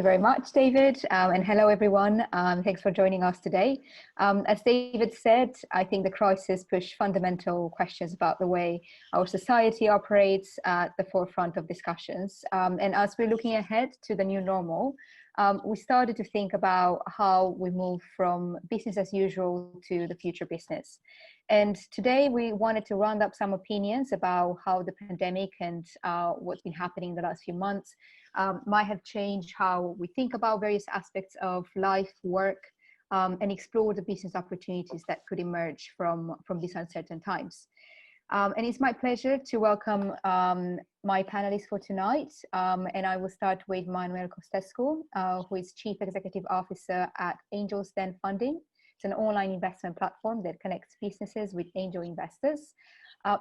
you very much, David, and hello, everyone. Thanks for joining us today. As David said, I think the crisis pushed fundamental questions about the way our society operates at the forefront of discussions. And as we're looking ahead to the new normal, we started to think about how we move from business as usual to the future business. And today we wanted to round up some opinions about how the pandemic and what's been happening in the last few months might have changed how we think about various aspects of life, work, and explore the business opportunities that could emerge from these uncertain times. And it's my pleasure to welcome my panelists for tonight. And I will start with Manuel Costescu, who is Chief Executive Officer at Angels Den Funding. It's an online investment platform that connects businesses with angel investors.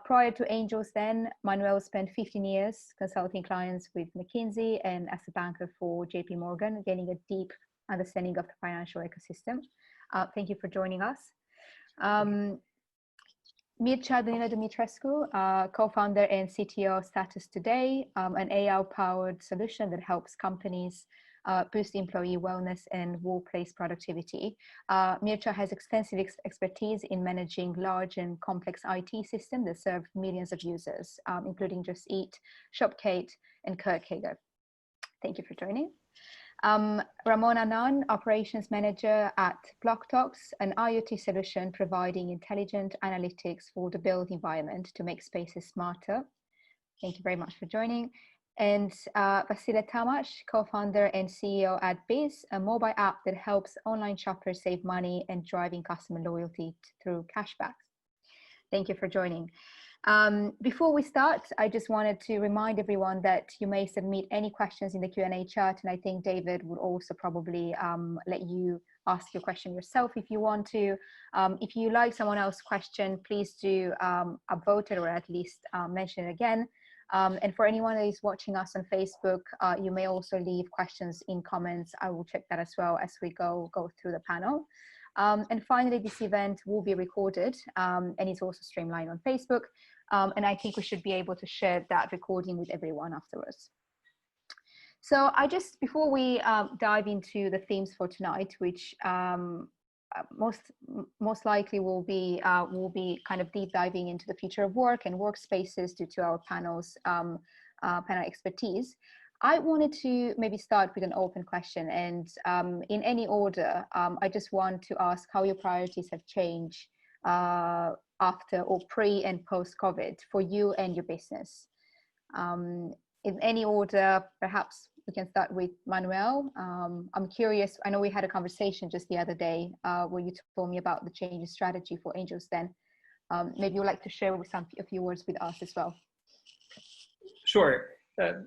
Prior to Angels Den, Manuel spent 15 years consulting clients with McKinsey and as a banker for JP Morgan, gaining a deep understanding of the financial ecosystem. Thank you for joining us. Mircea Danila Dumitrescu, co-founder and CTO of StatusToday, an AI-powered solution that helps companies boost employee wellness and workplace productivity. Mircea has extensive expertise in managing large and complex IT systems that serve millions of users, including Just Eat, Shopkate, and Kurt-Hager. Thank you for joining. Ramona, Operations Manager at BlockDox, an IoT solution providing intelligent analytics for the built environment to make spaces smarter. Thank you very much for joining. And Vasile, Tamas, co-founder and CEO at Beez, a mobile app that helps online shoppers save money and driving customer loyalty through cashbacks. Thank you for joining. Before we start, I just wanted to remind everyone that you may submit any questions in the Q&A chat, and I think David would also probably let you ask your question yourself if you want to. If you like someone else's question, please do upvote it or at least mention it again. And for anyone that is watching us on Facebook, you may also leave questions in comments. I will check that as well as we go through the panel. And finally, this event will be recorded and it's also streamlined on Facebook. And I think we should be able to share that recording with everyone afterwards. So before we dive into the themes for tonight, which most likely will be kind of deep diving into the future of work and workspaces due to our panel's panel expertise, I wanted to maybe start with an open question, and in any order, I just want to ask how your priorities have changed after or pre and post COVID for you and your business. In any order, perhaps we can start with Manuel. I'm curious, I know we had a conversation just the other day where you told me about the change in strategy for Angels Den. Maybe you'd like to share a few words with us as well. Sure.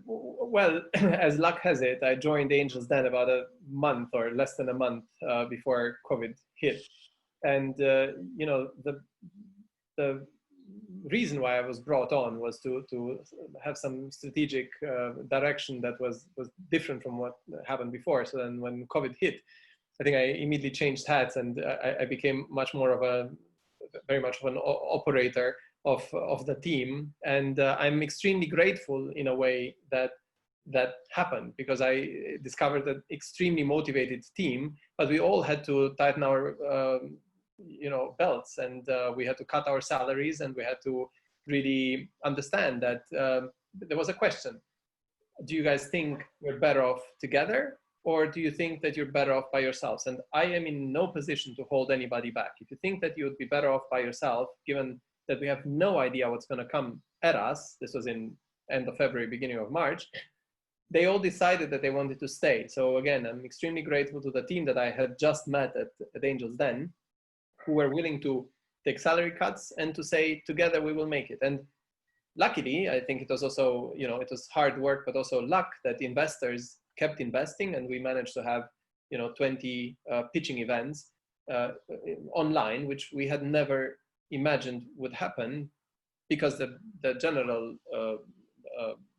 Well, as luck has it, I joined Angels Den about a month or less than a month before COVID hit. And, you know, the reason why I was brought on was to have some strategic direction that was different from what happened before. So then when COVID hit, I think I immediately changed hats and I became very much of an operator of the team. And I'm extremely grateful in a way that happened, because I discovered an extremely motivated team, but we all had to tighten our belts, and we had to cut our salaries, and we had to really understand that there was a question. Do you guys think you're better off together, or do you think that you're better off by yourselves? And I am in no position to hold anybody back. If you think that you would be better off by yourself, given that we have no idea what's going to come at us, this was in end of February, beginning of March, they all decided that they wanted to stay. So again, I'm extremely grateful to the team that I had just met at Angels Den, who were willing to take salary cuts and to say, together we will make it. And luckily, I think it was also, it was hard work, but also luck that investors kept investing, and we managed to have, 20 pitching events online, which we had never imagined would happen, because the general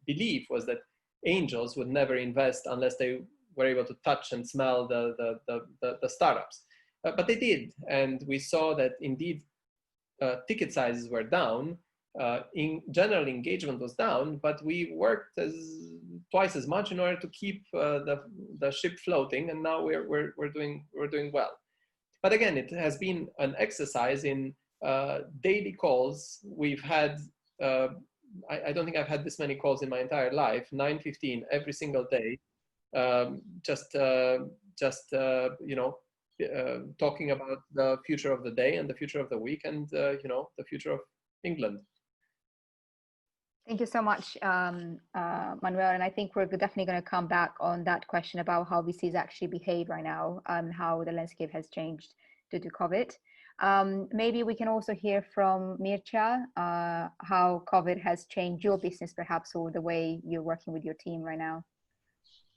belief was that angels would never invest unless they were able to touch and smell the startups. But they did, and we saw that indeed ticket sizes were down, in general engagement was down, but we worked twice as much in order to keep the ship floating, and now we're doing well. But again, it has been an exercise in daily calls. We've had I don't think I've had this many calls in my entire life, 9:15 every single day, you know, talking about the future of the day and the future of the week and you know, the future of England. Thank you so much, Manuel. And I think we're definitely going to come back on that question about how VCs actually behave right now and how the landscape has changed due to COVID. Maybe we can also hear from Mircea, how COVID has changed your business, perhaps, or the way you're working with your team right now.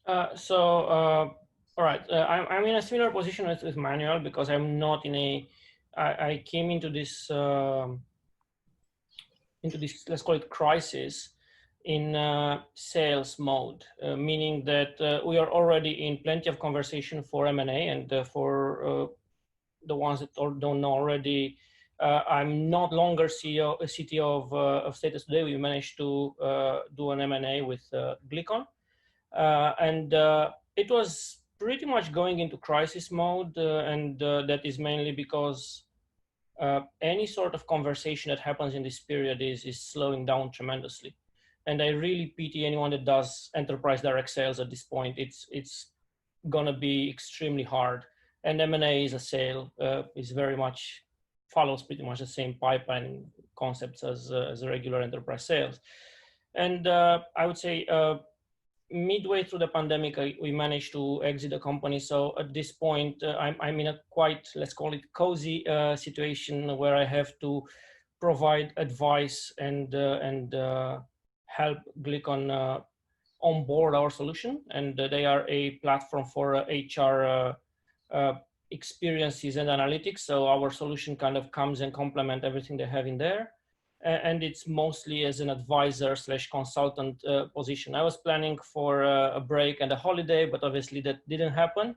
All right, I'm in a similar position as with Manuel, because I'm not in a, I came into this, let's call it crisis, in sales mode, meaning that we are already in plenty of conversation for M&A, and for the ones that don't know already, I'm not longer CTO of StatusToday. We managed to do an M&A with Glicon, and it was pretty much going into crisis mode, and that is mainly because any sort of conversation that happens in this period is slowing down tremendously. And I really pity anyone that does enterprise direct sales at this point. It's gonna be extremely hard. And M&A is a sale, is very much, follows pretty much the same pipeline concepts as a regular enterprise sales. And I would say midway through the pandemic, we managed to exit the company. So at this point, I'm in a quite, let's call it cozy situation, where I have to provide advice and help Glicon onboard our solution. And they are a platform for HR experiences and analytics. So our solution kind of comes and complement everything they have in there. And it's mostly as an advisor / consultant position. I was planning for a break and a holiday, but obviously that didn't happen.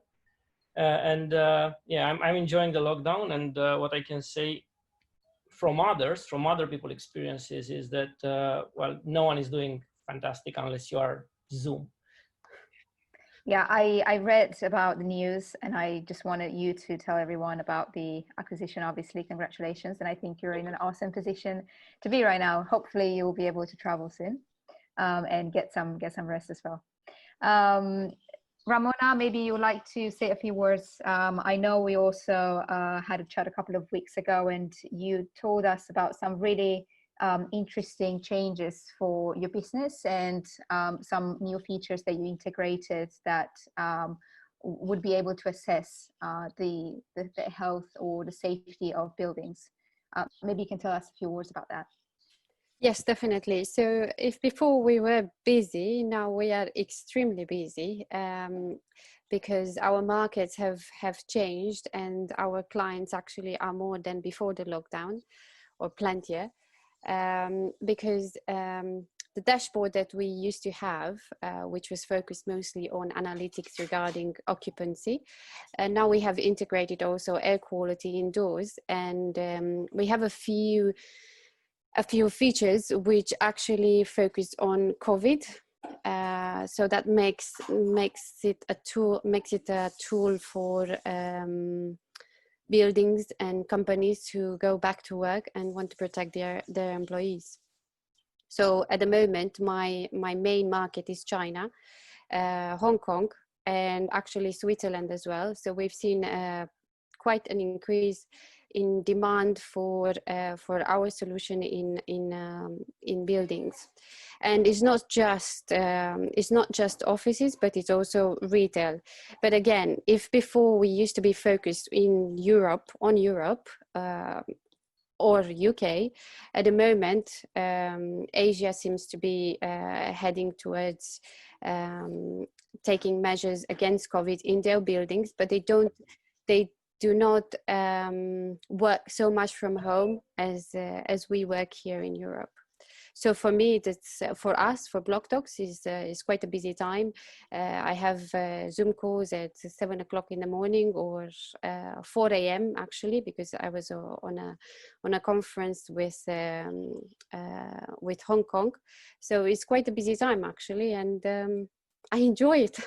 Yeah, I'm enjoying the lockdown. And what I can say from other people's experiences is that, well, no one is doing fantastic unless you are Zoom. Yeah, I read about the news, and I just wanted you to tell everyone about the acquisition. Obviously, congratulations. And I think you're in an awesome position to be right now. Hopefully you'll be able to travel soon and get some rest as well. Ramona, maybe you would like to say a few words. I know we also had a chat a couple of weeks ago, and you told us about some really interesting changes for your business and some new features that you integrated that would be able to assess the health or the safety of buildings. Maybe you can tell us a few words about that. Yes, definitely. So if before we were busy, now we are extremely busy because our markets have changed, and our clients actually are more than before the lockdown, or plenty. Because the dashboard that we used to have, which was focused mostly on analytics regarding occupancy, and now we have integrated also air quality indoors, and we have a few features which actually focus on COVID. So that makes it a tool for buildings and companies who go back to work and want to protect their employees. So at the moment, my main market is China, Hong Kong, and actually Switzerland as well. So we've seen quite an increase in demand for our solution in buildings. And it's not just offices, but it's also retail. But again, if before we used to be focused on Europe or UK, at the moment Asia seems to be heading towards taking measures against COVID in their buildings, but they do not work so much from home as we work here in Europe. So for me, that's for us, for BlockDox, is quite a busy time. I have Zoom calls at 7 o'clock in the morning or 4 a.m. actually, because I was on a conference with Hong Kong. So it's quite a busy time actually, and I enjoy it.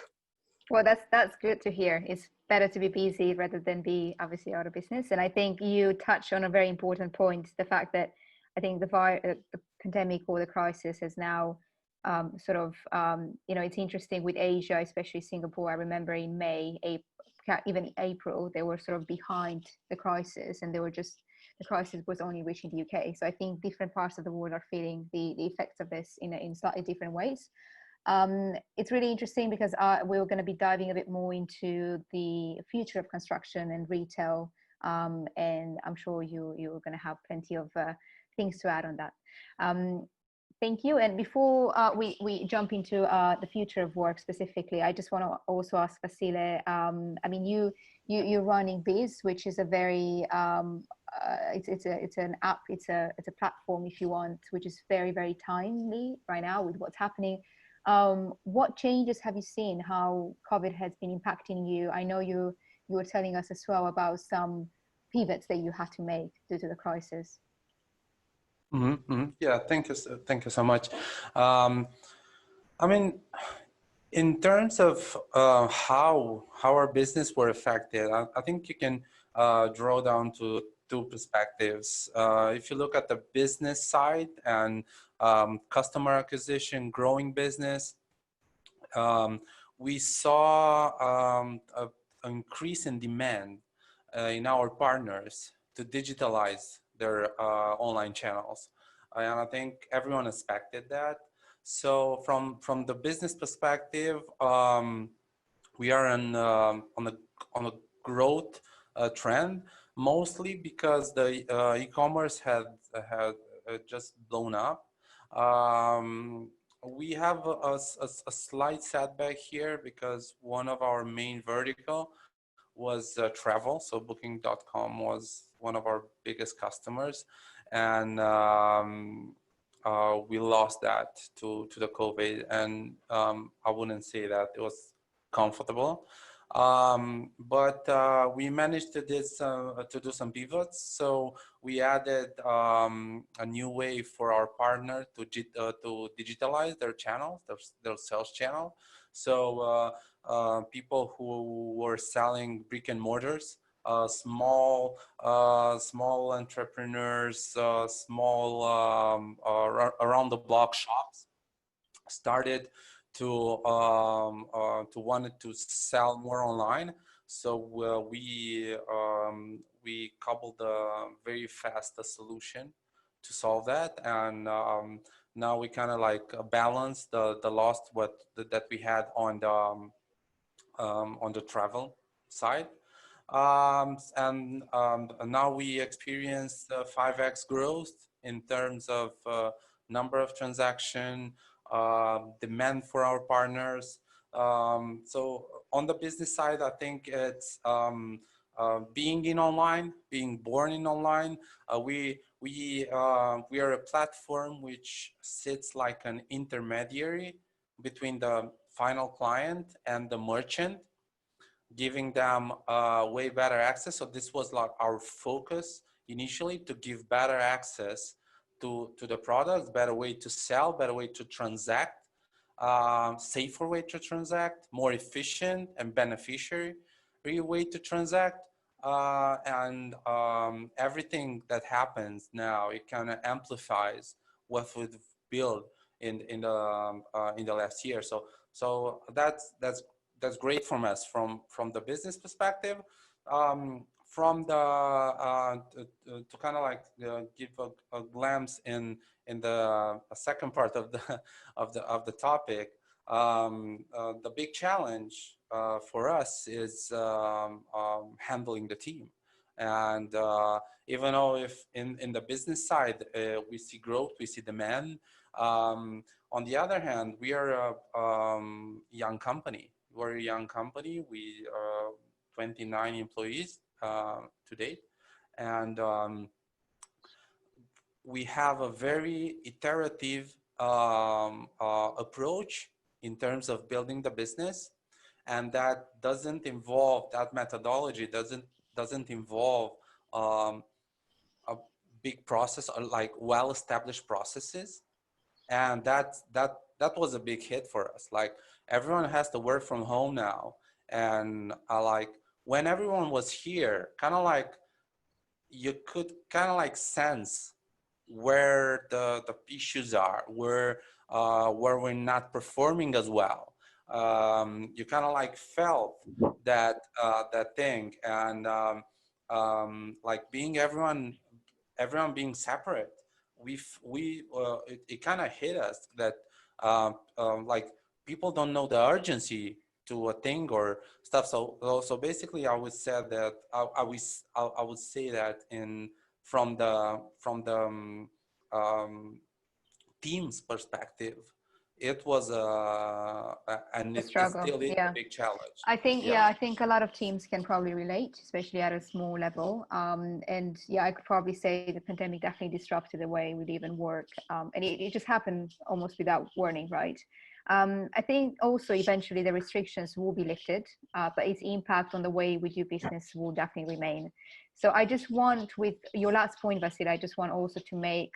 Well, that's good to hear. It's better to be busy rather than be obviously out of business. And I think you touch on a very important point, the fact that I think the pandemic or the crisis has now it's interesting with Asia, especially Singapore. I remember in May, even April, they were sort of behind the crisis, and the crisis was only reaching the UK. So I think different parts of the world are feeling the effects of this in slightly different ways. It's really interesting because we're going to be diving a bit more into the future of construction and retail, and I'm sure you're going to have plenty of things to add on that. Thank you. And before we jump into the future of work specifically, I just want to also ask Vasile. I mean, you're running Beez, which is a very it's an app, it's a platform, if you want, which is very, very timely right now with what's happening. What changes have you seen? How COVID has been impacting you? I know you were telling us as well about some pivots that you had to make due to the crisis. Yeah, thank you so much. I mean, in terms of how our business were affected, I think you can draw down to two perspectives. If you look at the business side and customer acquisition, growing business, we saw an increase in demand in our partners to digitalize their online channels. And I think everyone expected that. So from the business perspective, we are on a growth trend, mostly because the e-commerce had just blown up. We have a slight setback here because one of our main vertical was travel. So Booking.com was one of our biggest customers, and we lost that to the COVID. And I wouldn't say that it was comfortable, but we managed to do some pivots. So we added a new way for our partner to digitalize their channels, their sales channel. So people who were selling brick and mortars, small entrepreneurs, small around the block shops started to wanted to sell more online. So we coupled a very fast solution to solve that, and now we kind of like balance the loss that we had on the travel side. And now we experience 5x growth in terms of number of transaction, demand for our partners. So on the business side, I think it's being in online, being born in online. We are a platform which sits like an intermediary between the final client and the merchant, giving them way better access. So this was like our focus initially, to give better access to the products, better way to sell, better way to transact, safer way to transact, more efficient and beneficiary way to transact. And everything that happens now, it kind of amplifies what we've built in the last year. So that's great from us from the business perspective. From the to kind of like give a glance in the second part of the topic. The big challenge for us is handling the team. And even though if in the business side we see growth, we see demand, on the other hand, we are a young company. We're a young company. We are 29 employees to date, and we have a very iterative approach in terms of building the business, and that doesn't involve, that methodology doesn't involve a big process or like well-established processes. And that was a big hit for us. Like, everyone has to work from home now, and like when everyone was here, kind of like you could kind of like sense where the issues are, where we're not performing as well. You kind of like felt that that thing, and like everyone being separate, it kind of hit us that like people don't know the urgency to a thing or stuff. So basically, I would say that I would say that from the team's perspective, it was and A it struggle, still is yeah. a big challenge. I think, yeah, I think a lot of teams can probably relate, especially at a small level. And yeah, I could probably say the pandemic definitely disrupted the way we live and work. And it just happened almost without warning, right? I think also eventually the restrictions will be lifted, but its impact on the way we do business will definitely remain. So I just want, with your last point, Vasile, I just want also to make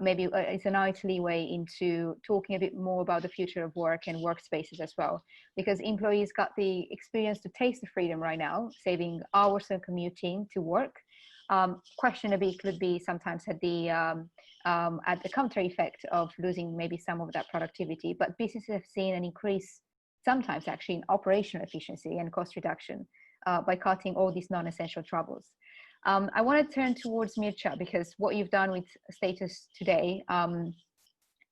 maybe it's a nice leeway into talking a bit more about the future of work and workspaces as well, because employees got the experience to taste the freedom right now, saving hours of commuting to work. Question a bit could be sometimes at the counter effect of losing maybe some of that productivity, but businesses have seen an increase sometimes actually in operational efficiency and cost reduction by cutting all these non-essential troubles. I want to turn towards Mircea, because what you've done with StatusToday,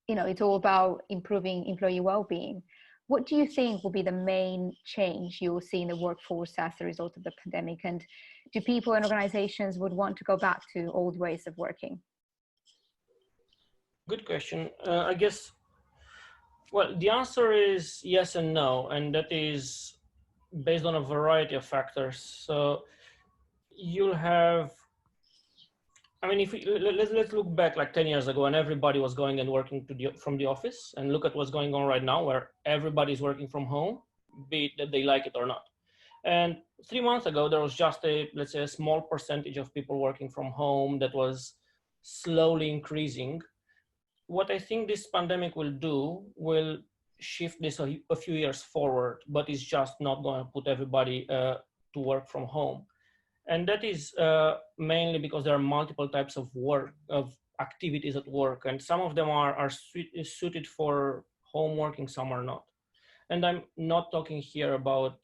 it's all about improving employee well-being. What do you think will be the main change you will see in the workforce as a result of the pandemic? And do people and organizations would want to go back to old ways of working? Good question. I guess, well, the answer is yes and no, and that is based on a variety of factors. So you'll have, I mean, if let's look back like 10 years ago, and everybody was going and working from the office, and look at what's going on right now, where everybody's working from home, be it that they like it or not. And 3 months ago, there was just let's say a small percentage of people working from home that was slowly increasing. What I think this pandemic will do will shift this a few years forward, but it's just not going to put everybody to work from home. And that is mainly because there are multiple types of work, of activities at work, and some of them are suited for home working, some are not. And I'm not talking here about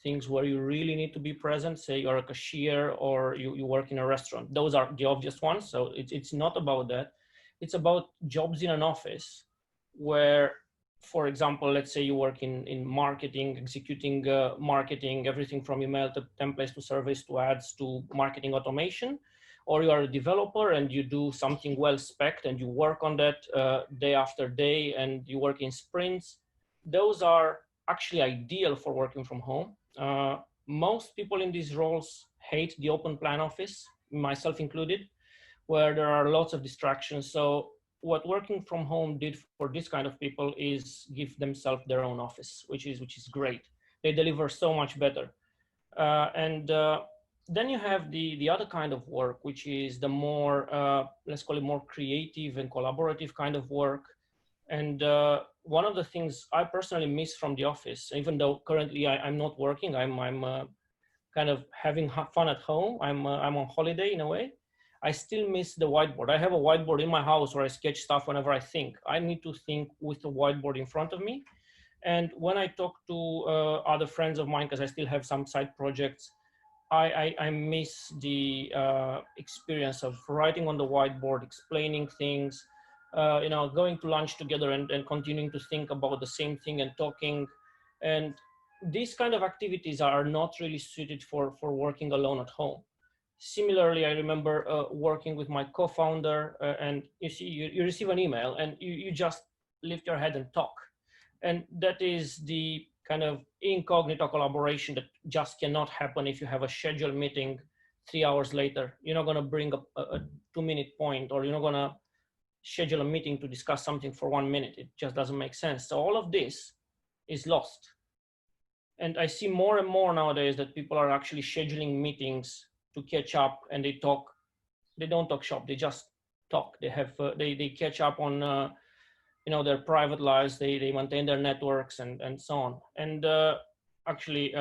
things where you really need to be present, say you're a cashier or you work in a restaurant. Those are the obvious ones, so it's not about that. It's about jobs in an office where, for example, let's say you work in marketing, executing marketing, everything from email to templates to surveys to ads to marketing automation, or you are a developer and you do something well spec'd and you work on that day after day and you work in sprints. Those are actually ideal for working from home. Most people in these roles hate the open plan office, myself included, where there are lots of distractions. So what working from home did for this kind of people is give themselves their own office, which is great. They deliver so much better. Then you have the other kind of work, which is the more, let's call it more creative and collaborative kind of work. And one of the things I personally miss from the office, even though currently I'm not working, I'm kind of having fun at home. I'm on holiday in a way. I still miss the whiteboard. I have a whiteboard in my house where I sketch stuff whenever I think. I need to think with the whiteboard in front of me. And when I talk to other friends of mine, because I still have some side projects, I miss the experience of writing on the whiteboard, explaining things, going to lunch together and continuing to think about the same thing and talking. And these kind of activities are not really suited for working alone at home. Similarly, I remember working with my co-founder and you receive an email and you just lift your head and talk. And that is the kind of incognito collaboration that just cannot happen if you have a scheduled meeting 3 hours later. You're not going to bring up a 2-minute point, or you're not going to schedule a meeting to discuss something for 1 minute. It just doesn't make sense. So all of this is lost. And I see more and more nowadays that people are actually scheduling meetings to catch up, and they talk. They don't talk shop. They just talk. They have they catch up on their private lives. They maintain their networks and so on. And actually,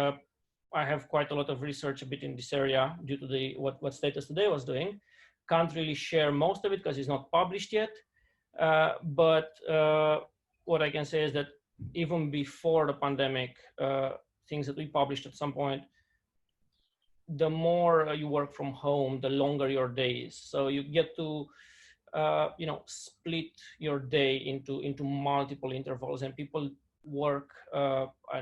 I have quite a lot of research a bit in this area due to what StatusToday was doing. Can't really share most of it because it's not published yet. But what I can say is that even before the pandemic, things that we published at some point, the more you work from home, the longer your days. So you get to split your day into multiple intervals, and people work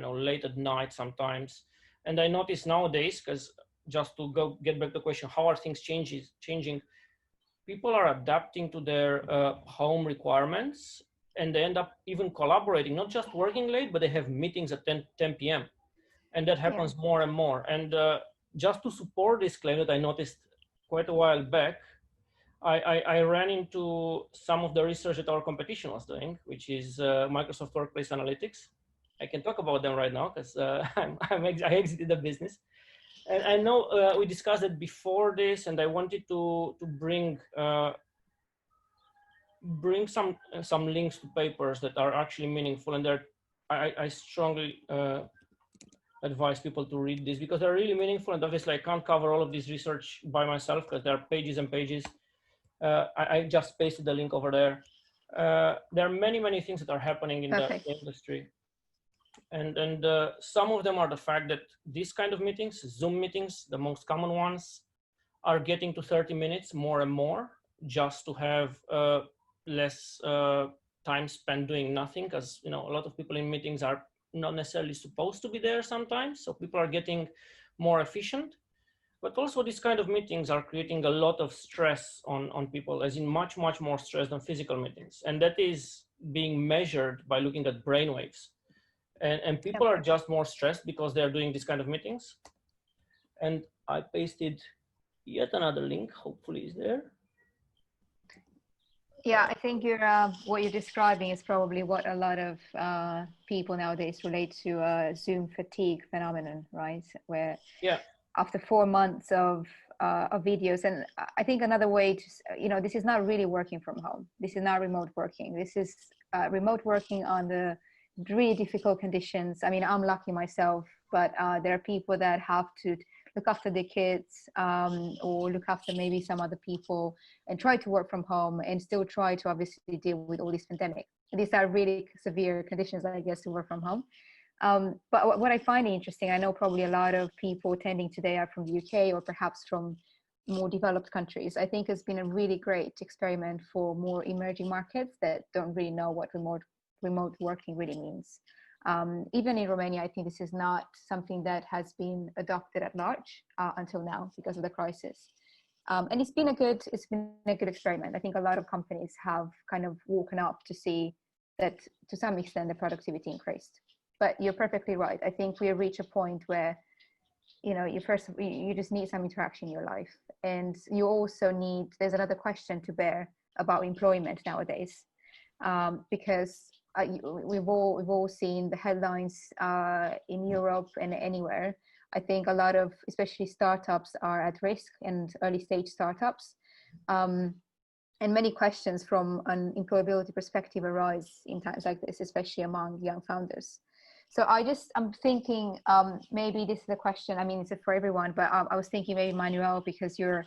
late at night sometimes. And I notice nowadays, because just to get back to the question, how are things changing? People are adapting to their home requirements, and they end up even collaborating, not just working late, but they have meetings at 10 p.m. And that happens more and more. And just to support this claim that I noticed quite a while back, I ran into some of the research that our competition was doing, which is Microsoft Workplace Analytics. I can talk about them right now because I exited the business. And I know we discussed it before this, and I wanted to bring some links to papers that are actually meaningful, and I strongly advise people to read this because they're really meaningful. And obviously, I can't cover all of this research by myself because there are pages and pages. I just pasted the link over there. There are many things that are happening in the industry. And some of them are the fact that these kind of meetings, Zoom meetings, the most common ones, are getting to 30 minutes more and more, just to have less time spent doing nothing, because a lot of people in meetings are not necessarily supposed to be there sometimes, so people are getting more efficient. But also these kind of meetings are creating a lot of stress on people, as in much more stress than physical meetings, and that is being measured by looking at brainwaves. And people are just more stressed because they're doing this kind of meetings. And I pasted yet another link, hopefully is there. Yeah, I think what you're describing is probably what a lot of people nowadays relate to Zoom fatigue phenomenon, right? Where after 4 months of videos, and I think another way to, this is not really working from home. This is not remote working. This is remote working on the really difficult conditions. I mean, I'm lucky myself, but there are people that have to look after their kids or look after maybe some other people and try to work from home and still try to obviously deal with all this pandemic. And these are really severe conditions, I guess, to work from home. But what I find interesting, I know probably a lot of people attending today are from the UK or perhaps from more developed countries. I think it's been a really great experiment for more emerging markets that don't really know what remote working really means. Even in Romania, I think this is not something that has been adopted at large until now because of the crisis. And it's been a good experiment. I think a lot of companies have kind of woken up to see that to some extent the productivity increased. But you're perfectly right. I think we reach a point where you just need some interaction in your life, and you also need. There's another question to bear about employment nowadays, because we've all seen the headlines in Europe and anywhere. I think a lot of, especially startups, are at risk, and early stage startups. And many questions from an employability perspective arise in times like this, especially among young founders. So I'm thinking maybe this is a question. I mean, it's for everyone, but I was thinking maybe Manuel, because you're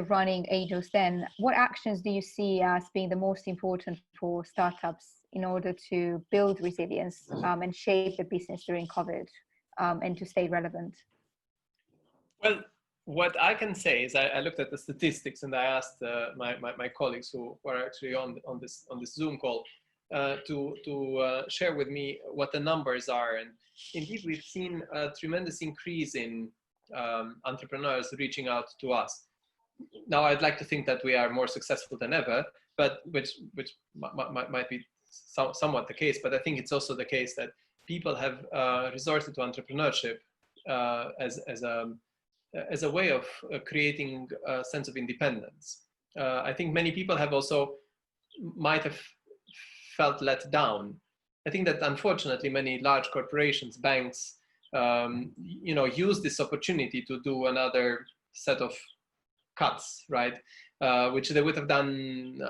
running Angels Den. What actions do you see as being the most important for startups in order to build resilience and shape the business during COVID and to stay relevant? Well, what I can say is I looked at the statistics and I asked my colleagues who were actually on this Zoom call to share with me what the numbers are. And indeed, we've seen a tremendous increase in entrepreneurs reaching out to us. Now, I'd like to think that we are more successful than ever, but which might be somewhat the case. But I think it's also the case that people have resorted to entrepreneurship as as a way of creating a sense of independence. I think many people have also might have felt let down. I think that unfortunately many large corporations, banks, use this opportunity to do another set of cuts, right? Which they would have done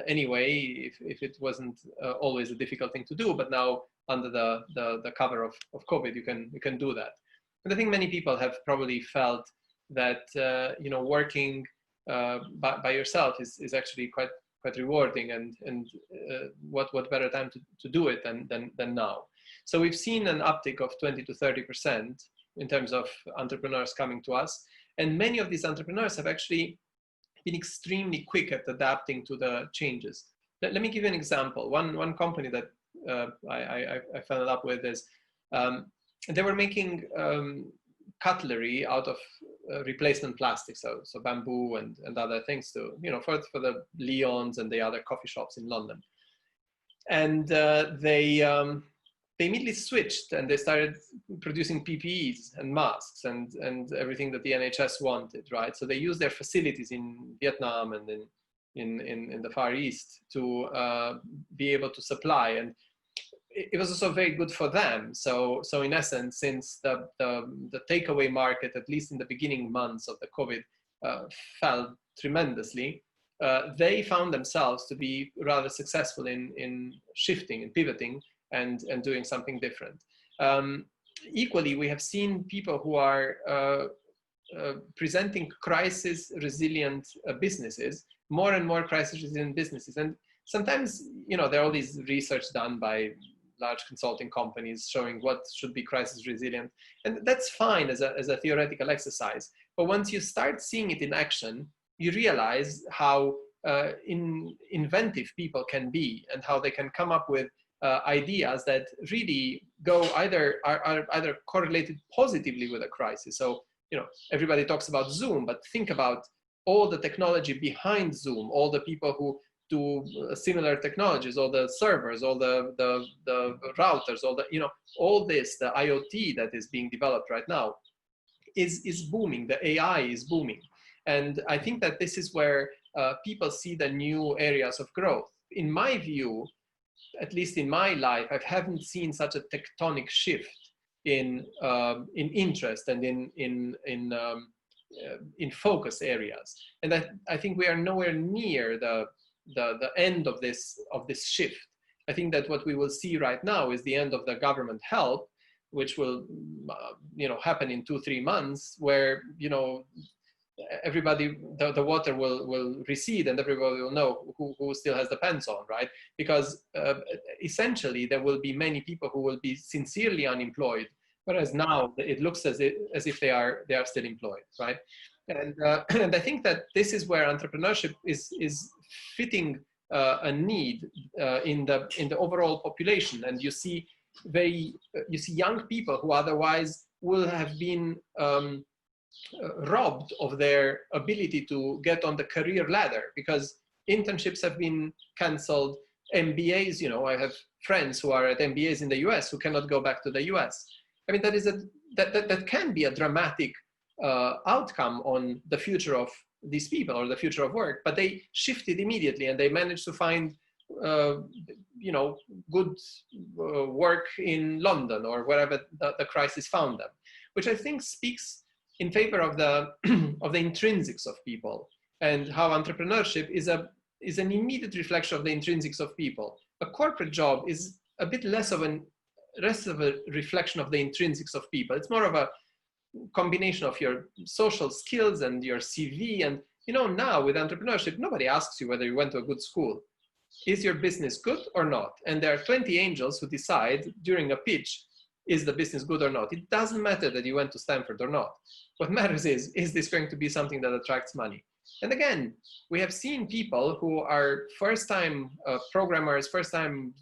anyway if it wasn't always a difficult thing to do. But now under the cover of COVID, you can do that. And I think many people have probably felt that working by yourself is actually quite rewarding, and what better time to do it than now. So we've seen an uptick of 20 to 30% in terms of entrepreneurs coming to us, and many of these entrepreneurs have actually been extremely quick at adapting to the changes. Let me give you an example. One company that I followed up with is they were making cutlery out of replacement plastic, so bamboo and other things to for the Leons and the other coffee shops in London. And they immediately switched, and they started producing PPEs and masks and everything that the NHS wanted, right? So they used their facilities in Vietnam and in the Far East to be able to supply, and it was also very good for them. So in essence, since the takeaway market, at least in the beginning months of the COVID, fell tremendously, they found themselves to be rather successful in shifting and pivoting and doing something different. Equally, we have seen people who are presenting crisis-resilient businesses, more and more crisis-resilient businesses. And sometimes, there are all these research done by large consulting companies showing what should be crisis resilient. And that's fine as a theoretical exercise. But once you start seeing it in action, you realize how inventive people can be, and how they can come up with ideas that really are either correlated positively with a crisis. So, everybody talks about Zoom, but think about all the technology behind Zoom, all the people who do similar technologies, all the servers, all the routers, all this, the IoT that is being developed right now is booming. The AI is booming. And I think that this is where people see the new areas of growth. In my view, at least in my life, I haven't seen such a tectonic shift in interest and in focus areas. And I think we are nowhere near the end of this shift. I think that what we will see right now is the end of the government help, which will happen in 2-3 months, where everybody, the water will recede, and everybody will know who still has the pants on, right? Because essentially there will be many people who will be sincerely unemployed, whereas now it looks as if they are still employed, right? And I think that this is where entrepreneurship is fitting a need in the overall population. And you see young people who otherwise will have been robbed of their ability to get on the career ladder, because internships have been cancelled. MBAs, I have friends who are at MBAs in the US who cannot go back to the US. I mean, that can be a dramatic outcome on the future of these people or the future of work, but they shifted immediately, and they managed to find good work in London or wherever the crisis found them, which I think speaks in favor of the of the intrinsics of people, and how entrepreneurship is an immediate reflection of the intrinsics of people. A corporate job is a bit less of a reflection of the intrinsics of people. It's more of a combination of your social skills and your CV. And now with entrepreneurship, nobody asks you whether you went to a good school. Is your business good or not? And there are 20 angels who decide during a pitch, is the business good or not? It doesn't matter that you went to Stanford or not. What matters is this going to be something that attracts money? And again, we have seen people who are first-time programmers, first-time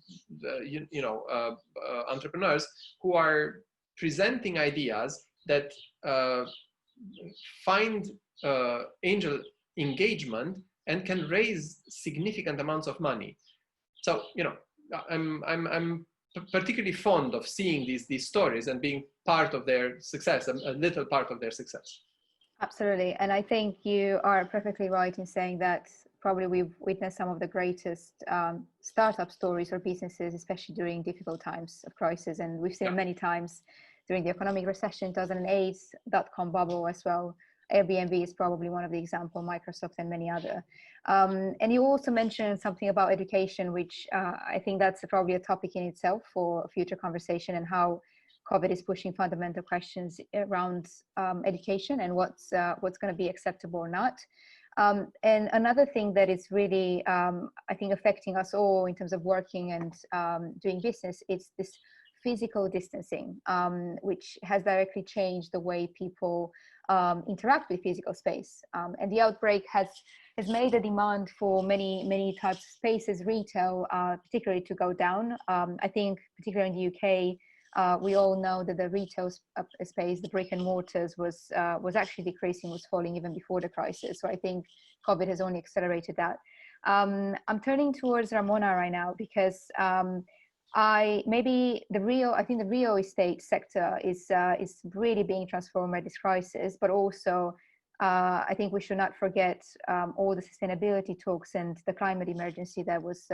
entrepreneurs, who are presenting ideas that find angel engagement and can raise significant amounts of money. So I'm particularly fond of seeing these stories and being part of their success, a little part of their success. Absolutely. And I think you are perfectly right in saying that probably we've witnessed some of the greatest startup stories or businesses, especially during difficult times of crisis. And we've seen it many times during the economic recession, 2008, dot-com bubble as well. Airbnb is probably one of the examples, Microsoft and many other. And you also mentioned something about education, which I think that's probably a topic in itself for a future conversation, and how COVID is pushing fundamental questions around education and what's going to be acceptable or not. And another thing that is really, I think, affecting us all in terms of working and doing business, it's this physical distancing, which has directly changed the way people interact with physical space. And the outbreak has made the demand for many types of spaces, retail, particularly, to go down. I think particularly in the UK, we all know that the retail space, the brick and mortars, was actually decreasing, was falling even before the crisis. So I think COVID has only accelerated that. I'm turning towards Ramona right now, because I think the real estate sector is really being transformed by this crisis, but also I think we should not forget all the sustainability talks and the climate emergency that was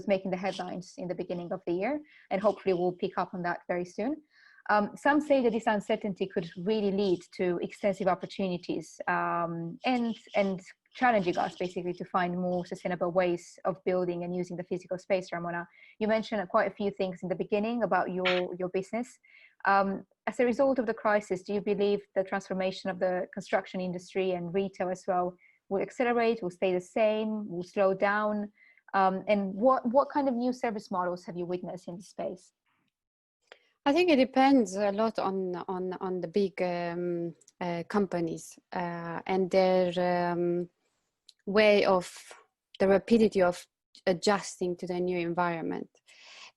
making the headlines in the beginning of the year, and hopefully we'll pick up on that very soon. Some say that this uncertainty could really lead to extensive opportunities and challenging us basically to find more sustainable ways of building and using the physical space. Ramona, you mentioned quite a few things in the beginning about your business. As a result of the crisis, do you believe the transformation of the construction industry and retail as well will accelerate, will stay the same, will slow down? And what kind of new service models have you witnessed in the space? I think it depends a lot on the big companies and their way of the rapidity of adjusting to the new environment.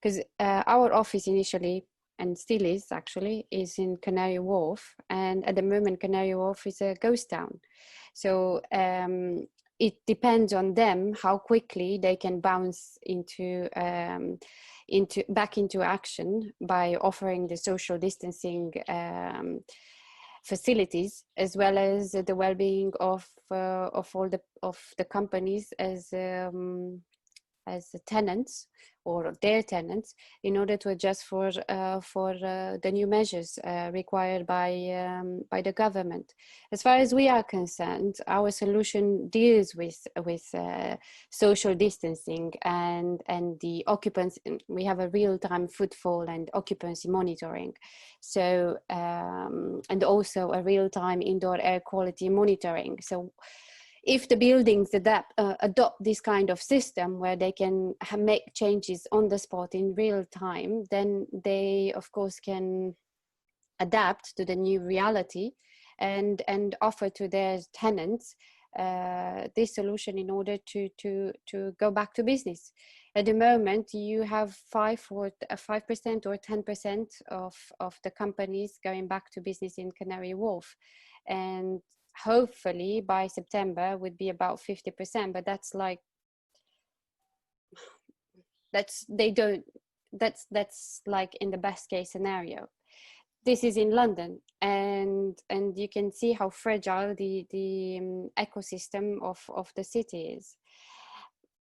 Because our office initially, and still is actually, is in Canary Wharf, and at the moment Canary Wharf is a ghost town. So it depends on them how quickly they can bounce back into action by offering the social distancing facilities, as well as the well-being of all the companies as the tenants or their tenants, in order to adjust for the new measures required by the government. As far as we are concerned, our solution deals with social distancing and the occupancy. We have a real-time footfall and occupancy monitoring, so and also a real-time indoor air quality monitoring. So if the buildings adopt this kind of system where they can make changes on the spot in real time, then they of course can adapt to the new reality and offer to their tenants this solution in order to go back to business. At the moment, you have 5% or 10% of the companies going back to business in Canary Wharf, and hopefully by September would be about 50%, but that's like that's like in the best case scenario. This is in London, and you can see how fragile the ecosystem of the city is.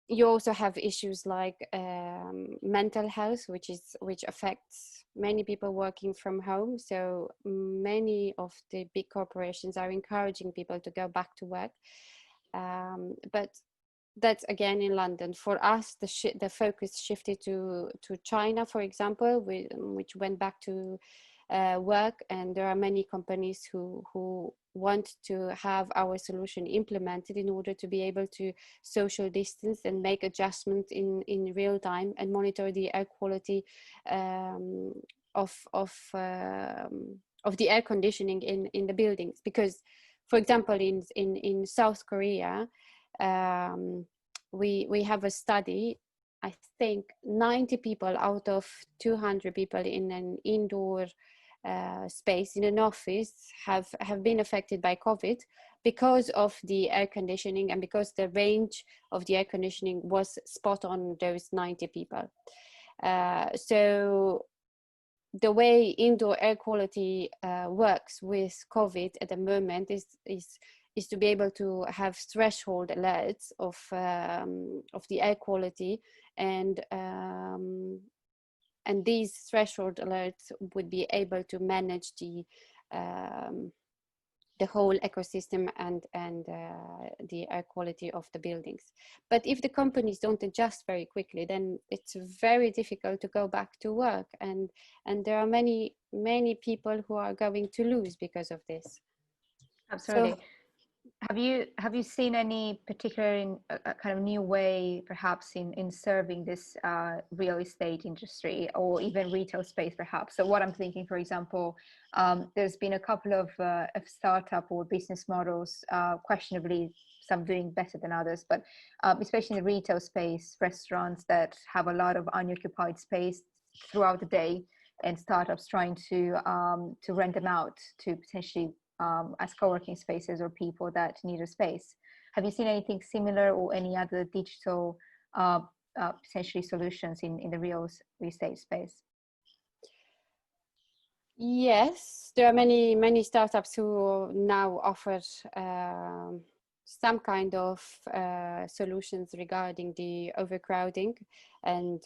You also have issues like mental health, which affects many people working from home. So many of the big corporations are encouraging people to go back to work, but that's again in London. For us, the focus shifted to China, for example, which went back to work, and there are many companies who want to have our solution implemented in order to be able to social distance and make adjustments in real time and monitor the air quality of the air conditioning in the buildings. Because, for example, in South Korea, we have a study. I think 90 people out of 200 people in an indoor space in an office have been affected by COVID because of the air conditioning, and because the range of the air conditioning was spot on those 90 people. So the way indoor air quality works with COVID at the moment is to be able to have threshold alerts of the air quality, and these threshold alerts would be able to manage the whole ecosystem and the air quality of the buildings. But if the companies don't adjust very quickly, then it's very difficult to go back to work, and there are many people who are going to lose because of this. Absolutely. So, have you seen any particular kind of new way, perhaps in serving this real estate industry or even retail space, perhaps? So what I'm thinking, for example, there's been a couple of startup or business models, questionably some doing better than others, but especially in the retail space, restaurants that have a lot of unoccupied space throughout the day, and startups trying to rent them out to potentially as co-working spaces or people that need a space. Have you seen anything similar or any other digital potentially solutions in the real estate space? yes, there are many startups who now offer some kind of solutions regarding the overcrowding, and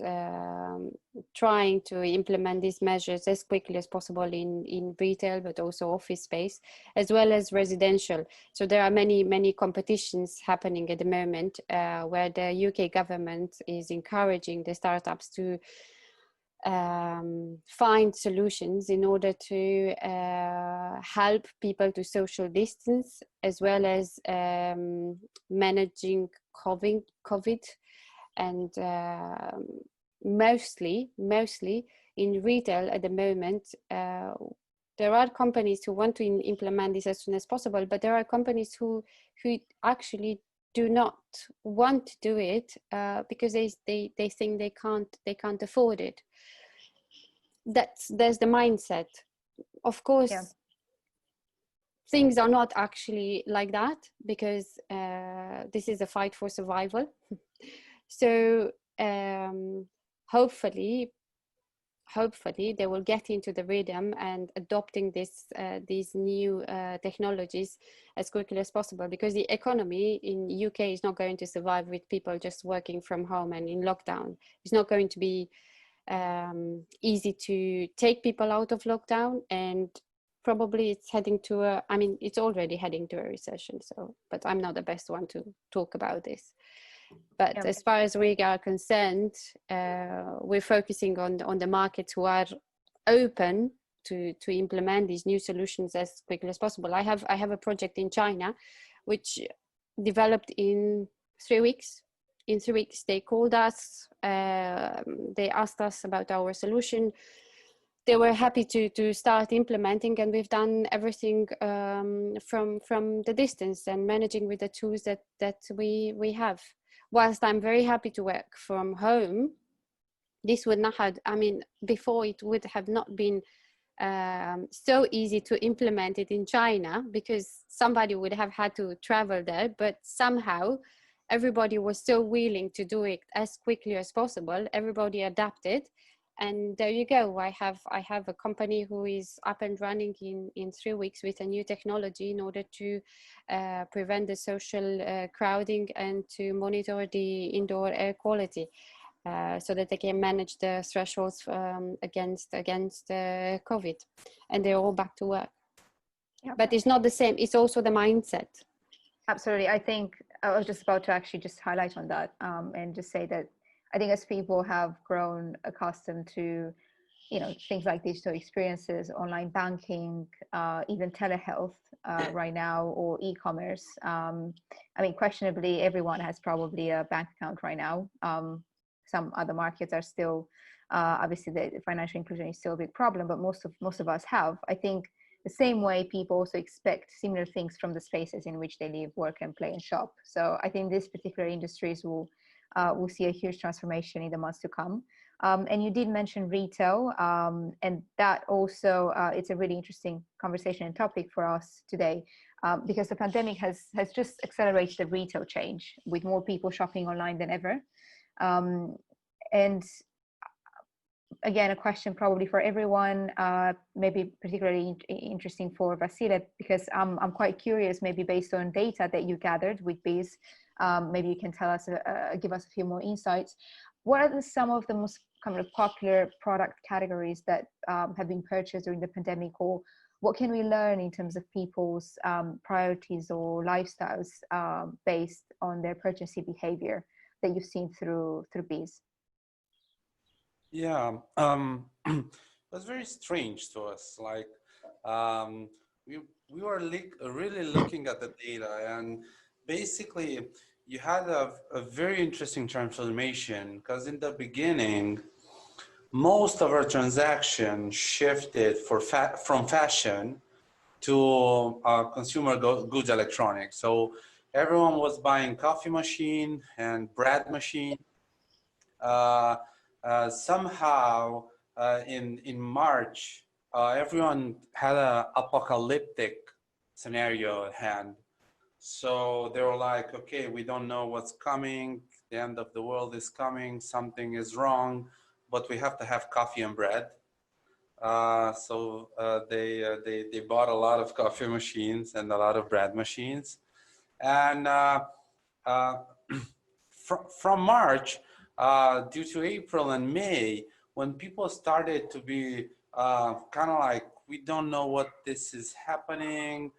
trying to implement these measures as quickly as possible in retail, but also office space, as well as residential. So there are many competitions happening at the moment where the UK government is encouraging the startups to find solutions in order to help people to social distance, as well as managing COVID. And mostly in retail at the moment, there are companies who want to implement this as soon as possible, but there are companies who actually do not want to do it because they think they can't afford it. There's the mindset. Of course, yeah. Things are not actually like that, because this is a fight for survival. So hopefully they will get into the rhythm and adopting these new technologies as quickly as possible, because the economy in UK is not going to survive with people just working from home and in lockdown. It's not going to be easy to take people out of lockdown, and probably it's heading to it's already heading to a recession. So, but I'm not the best one to talk about this. But Yeah. as far as we are concerned, we're focusing on the markets who are open to implement these new solutions as quickly as possible. I have a project in China which developed in 3 weeks. In 3 weeks, they called us, they asked us about our solution. They were happy to start implementing, and we've done everything from the distance and managing with the tools that we have. Whilst I'm very happy to work from home, this would not have, before it would have not been so easy to implement it in China, because somebody would have had to travel there, but somehow everybody was so willing to do it as quickly as possible. Everybody adapted, and there you go. I have a company who is up and running in 3 weeks with a new technology in order to prevent the social crowding and to monitor the indoor air quality, so that they can manage the thresholds against COVID, and they're all back to work. Yeah. But it's not the same. It's also the mindset. Absolutely. I think I was just about to actually just highlight on that and just say that I think as people have grown accustomed to, things like digital experiences, online banking, even telehealth right now, or e-commerce. Questionably, everyone has probably a bank account right now. Some other markets are still, obviously the financial inclusion is still a big problem, but most of us have. I think the same way people also expect similar things from the spaces in which they live, work, and play and shop. So I think these particular industries will see a huge transformation in the months to come. And you did mention retail, and that also it's a really interesting conversation and topic for us today, because the pandemic has just accelerated the retail change, with more people shopping online than ever. And again, a question probably for everyone, maybe particularly interesting for Vasile, because I'm quite curious, maybe based on data that you gathered with Beez, maybe you can tell us, give us a few more insights. What are some of the most kind of popular product categories that have been purchased during the pandemic, or what can we learn in terms of people's priorities or lifestyles based on their purchasing behavior that you've seen through Beez? Yeah, it was very strange to us. Like, we were really looking at the data, and basically, you had a very interesting transformation, because in the beginning, most of our transactions shifted from fashion to consumer goods electronics. So everyone was buying coffee machine and bread machine. Somehow in March, everyone had an apocalyptic scenario at hand. So they were like, okay, we don't know what's coming. The end of the world is coming. Something is wrong, but we have to have coffee and bread. So they bought a lot of coffee machines and a lot of bread machines. And from March, due to April and May, when people started to be kind of like, we don't know what this is happening.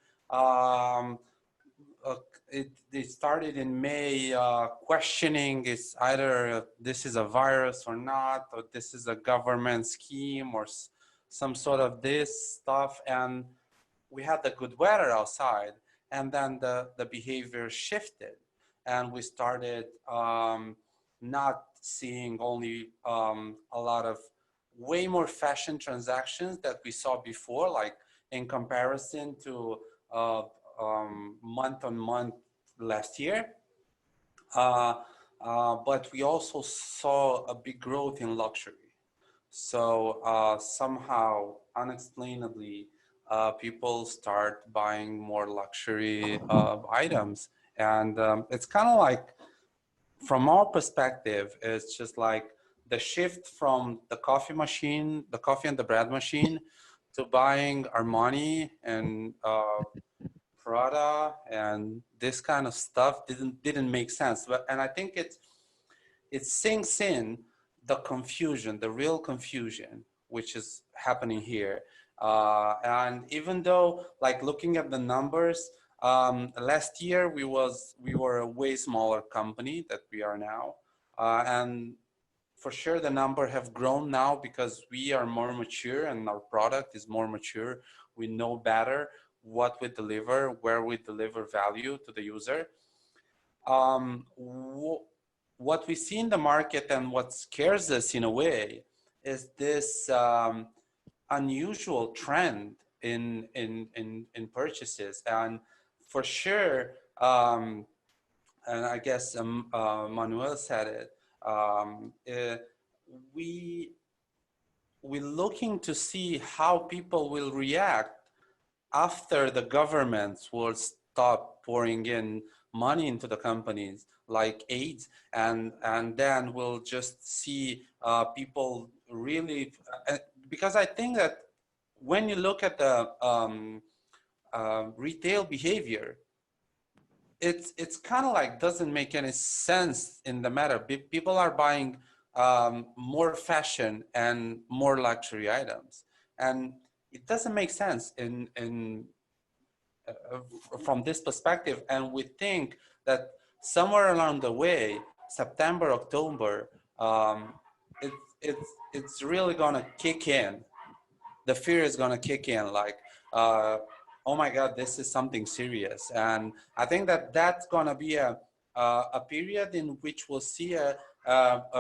They started in May questioning is either this is a virus or not, or this is a government scheme or some sort of this stuff. And we had the good weather outside, and then the behavior shifted, and we started not seeing only a lot of way more fashion transactions that we saw before, like in comparison to month on month last year. But we also saw a big growth in luxury. So somehow, unexplainably, people start buying more luxury items. And it's kind of like, from our perspective, it's just like the shift from the coffee machine, the coffee and the bread machine, to buying Armani and Prada and this kind of stuff didn't make sense. And I think it sinks in the confusion, the real confusion, which is happening here. And even though, like, looking at the numbers, last year we were a way smaller company that we are now, and for sure the number have grown now because we are more mature and our product is more mature. We know better what we deliver, where we deliver value to the user. What we see in the market and what scares us in a way is this unusual trend in purchases. And for sure, and I guess Manuel said it, we're looking to see how people will react after the governments will stop pouring in money into the companies like aids, and then we'll just see people really, because I think that when you look at the retail behavior, it's kind of like doesn't make any sense in the matter. People are buying more fashion and more luxury items, and it doesn't make sense from this perspective. And we think that somewhere along the way, September, October, it's really gonna kick in. The fear is gonna kick in, like, oh my God, this is something serious. And I think that that's gonna be a period in which we'll see a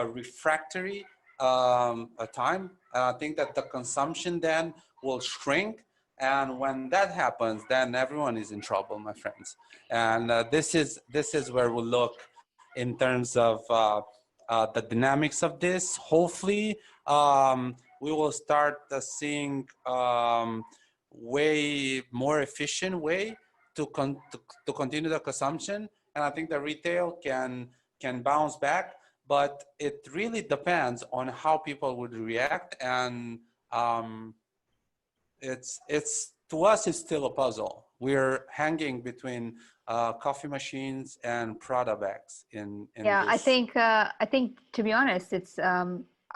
refractory time. I think that the consumption then will shrink. And when that happens, then everyone is in trouble, my friends. And this is where we'll look in terms of the dynamics of this. Hopefully, we will start seeing way more efficient way to continue the consumption. And I think the retail can bounce back. but it really depends on how people would react. And it's to us, it's still a puzzle. We're hanging between coffee machines and Prada bags in Yeah, this. I think to be honest, it's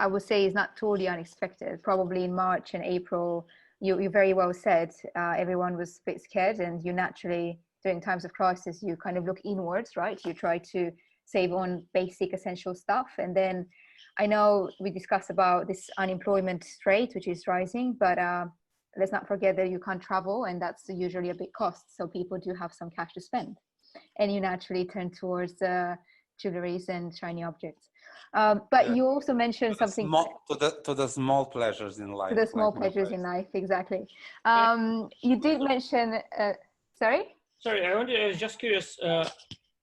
I would say it's not totally unexpected. Probably in March and April, you very well said, everyone was a bit scared, and you naturally, during times of crisis, you kind of look inwards, right? You try to save on basic essential stuff. And then I know we discussed about this unemployment rate, which is rising, but let's not forget that you can't travel, and that's usually a big cost. So people do have some cash to spend, and you naturally turn towards jewelries and shiny objects. But you also mentioned something to the small pleasures in life. To the small like pleasures in life, exactly. You did mention, sorry? Sorry, I was just curious,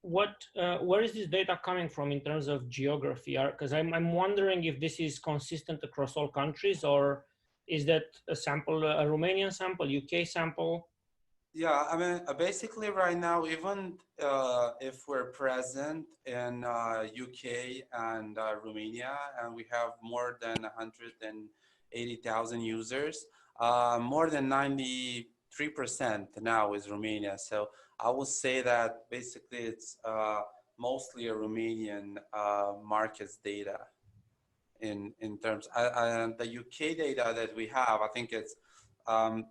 where is this data coming from in terms of geography? Because I'm wondering if this is consistent across all countries, or is that a sample, a Romanian sample, UK sample? Yeah, I mean, basically right now, even if we're present in UK and Romania, and we have more than 180,000 users, more than 93% now is Romania. So I would say that basically it's mostly a Romanian markets data in terms, and the UK data that we have, I think it's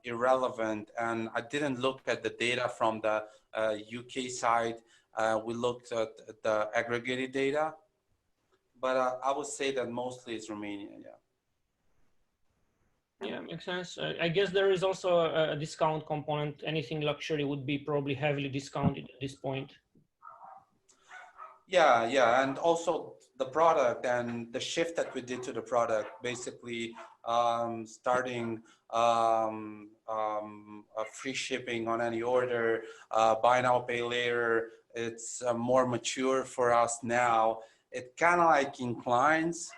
irrelevant, and I didn't look at the data from the UK side. We looked at the aggregated data, but I would say that mostly it's Romania. Yeah, makes sense. I guess there is also a discount component. Anything luxury would be probably heavily discounted at this point. Yeah, and also the product and the shift that we did to the product, basically starting free shipping on any order, buy now, pay later. It's more mature for us now. It kind of like inclines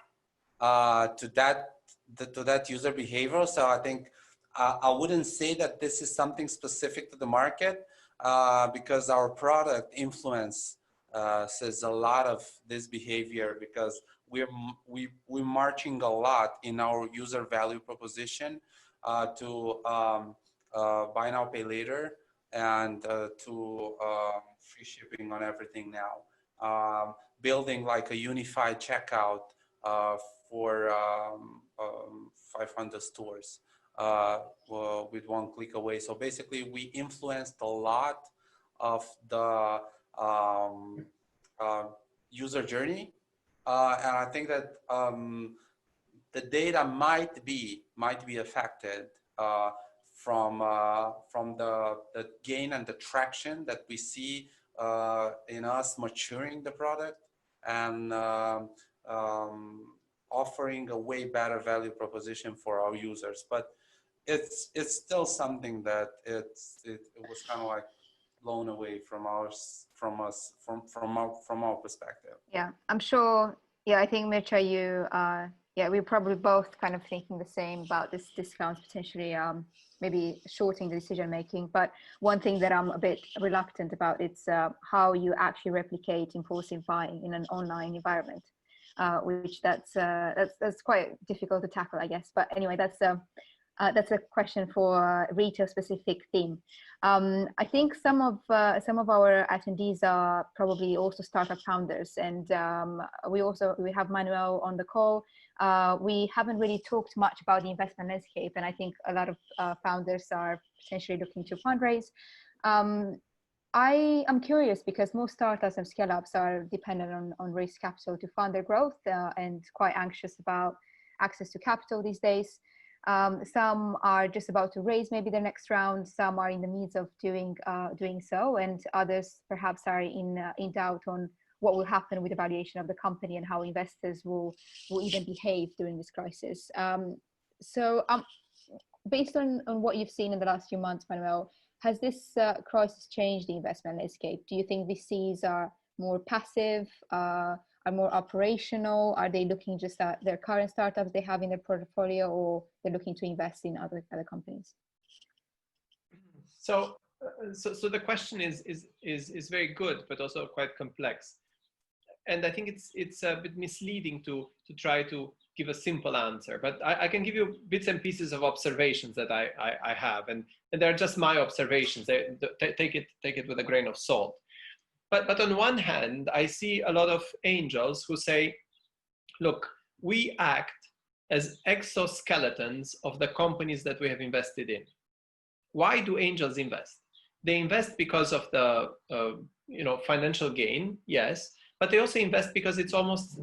to that user behavior. So I think I wouldn't say that this is something specific to the market because our product influence says a lot of this behavior, because we're marching a lot in our user value proposition to buy now, pay later, and to free shipping on everything now. Building like a unified checkout for 500 stores with one click away. So basically, we influenced a lot of the user journey, and I think that the data might be affected from the gain and the traction that we see in us maturing the product and offering a way better value proposition for our users. But it's still something that it was kind of like blown away from our perspective. Yeah, I'm sure. Yeah, I think Mircea, we're probably both kind of thinking the same about this discounts potentially maybe shortening the decision making. But one thing that I'm a bit reluctant about is how you actually replicate impulsive buying in an online environment, which that's quite difficult to tackle, I guess. But anyway, that's a question for a retail specific theme. I think some of our attendees are probably also startup founders, and we have Manuel on the call. We haven't really talked much about the investment landscape, and I think a lot of founders are potentially looking to fundraise. I am curious because most startups and scale-ups are dependent on raised capital to fund their growth and quite anxious about access to capital these days. Some are just about to raise maybe the next round. Some are in the midst of doing so, and others perhaps are in doubt on what will happen with the valuation of the company and how investors will even behave during this crisis. Based on what you've seen in the last few months, Manuel, has this crisis changed the investment landscape? Do you think VCs are more passive? Are more operational? Are they looking just at their current startups they have in their portfolio, or they're looking to invest in other companies? So the question is very good, but also quite complex. And I think it's a bit misleading to try to give a simple answer, but I can give you bits and pieces of observations that I have, and they're just my observations. Take it with a grain of salt. But on one hand, I see a lot of angels who say, look, we act as exoskeletons of the companies that we have invested in. Why do angels invest? They invest because of the financial gain, yes, but they also invest because it's almost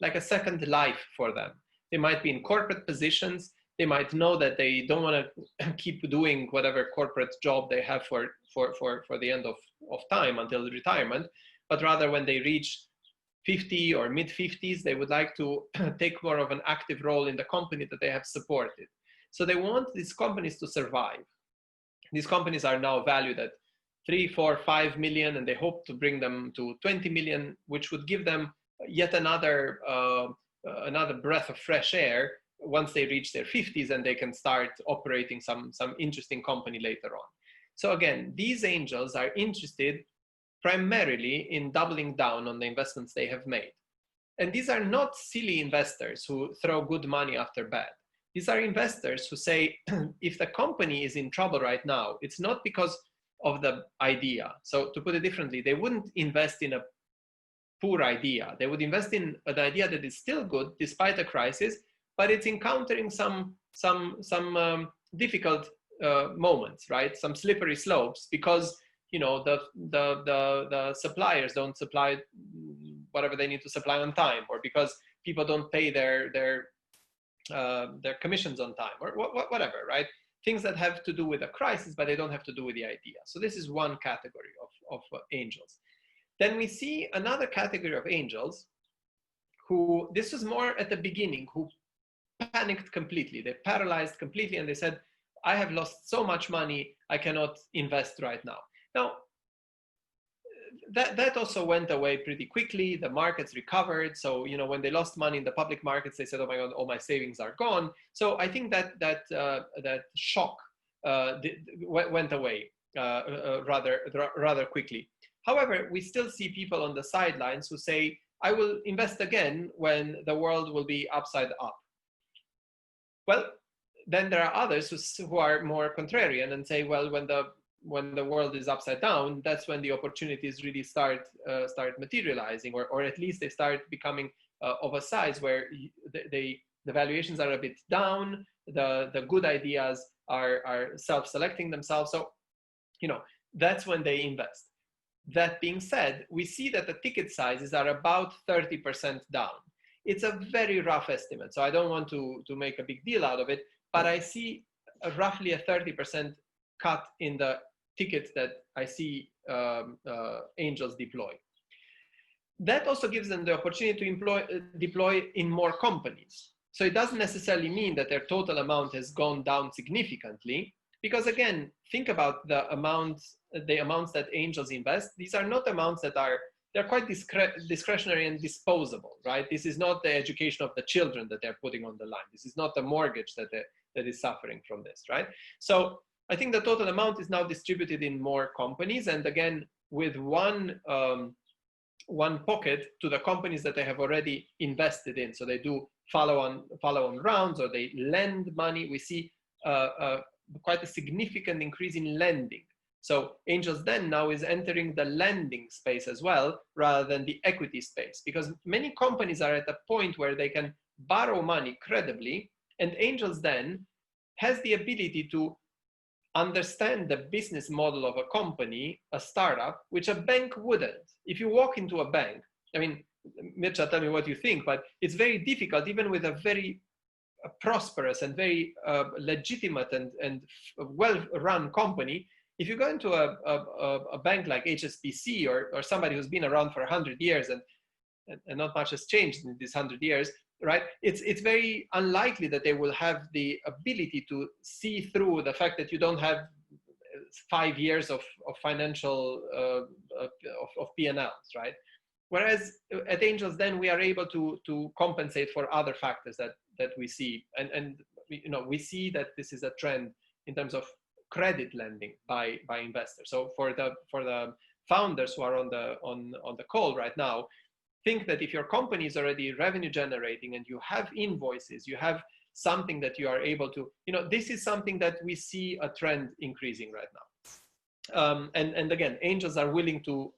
like a second life for them. They might be in corporate positions. They might know that they don't want to keep doing whatever corporate job they have for the end of time until retirement, but rather when they reach 50 or mid 50s, they would like to take more of an active role in the company that they have supported. So they want these companies to survive. These companies are now valued at 3, 4, 5 million, and they hope to bring them to 20 million, which would give them yet another breath of fresh air once they reach their 50s, and they can start operating some interesting company later on. So again, these angels are interested primarily in doubling down on the investments they have made. And these are not silly investors who throw good money after bad. These are investors who say, if the company is in trouble right now, it's not because of the idea. So to put it differently, they wouldn't invest in a poor idea. They would invest in an idea that is still good despite the crisis, but it's encountering some difficult moments, right? Some slippery slopes because the suppliers don't supply whatever they need to supply on time, or because people don't pay their commissions on time, or whatever, right? Things that have to do with a crisis, but they don't have to do with the idea. So this is one category of angels. Then we see another category of angels who, this was more at the beginning, who panicked completely. They paralyzed completely, and they said, I have lost so much money, I cannot invest right now. Now, that also went away pretty quickly. The markets recovered. So, when they lost money in the public markets, they said, oh my God, all my savings are gone. So I think that shock went away rather quickly. However, we still see people on the sidelines who say, I will invest again when the world will be upside up. Well, then there are others who are more contrarian and say, well, when the world is upside down, that's when the opportunities really start materializing, or at least they start becoming of a size where the valuations are a bit down, the good ideas are self-selecting themselves. So, that's when they invest. That being said, we see that the ticket sizes are about 30% down. It's a very rough estimate, so I don't want to make a big deal out of it, but I see roughly a 30% cut in the tickets that I see angels deploy. That also gives them the opportunity to deploy in more companies. So it doesn't necessarily mean that their total amount has gone down significantly, because again, think about the amounts that angels invest. These are not amounts they're quite discretionary and disposable, right? This is not the education of the children that they're putting on the line. This is not the mortgage that is suffering from this, right? So I think the total amount is now distributed in more companies, and again, with one pocket to the companies that they have already invested in. So they do follow-on rounds, or they lend money. We see quite a significant increase in lending. So Angels then now is entering the lending space as well, rather than the equity space, because many companies are at a point where they can borrow money credibly, and Angels then has the ability to understand the business model of a company, a startup, which a bank wouldn't. If you walk into a bank, I mean, Mircea, tell me what you think, but it's very difficult, even with a very prosperous and very legitimate and well-run company. If you go into a bank like HSBC or somebody who's been around for 100 years and not much has changed in these 100 years, right? It's very unlikely that they will have the ability to see through the fact that you don't have 5 years of financial of P&Ls, right? Whereas at Angels, then we are able to compensate for other factors that we see, and we see that this is a trend in terms of credit lending by investors. So for the founders who are on the call right now, think that if your company is already revenue generating and you have invoices, you have something that you are able to, this is something that we see a trend increasing right now. And again, angels are willing to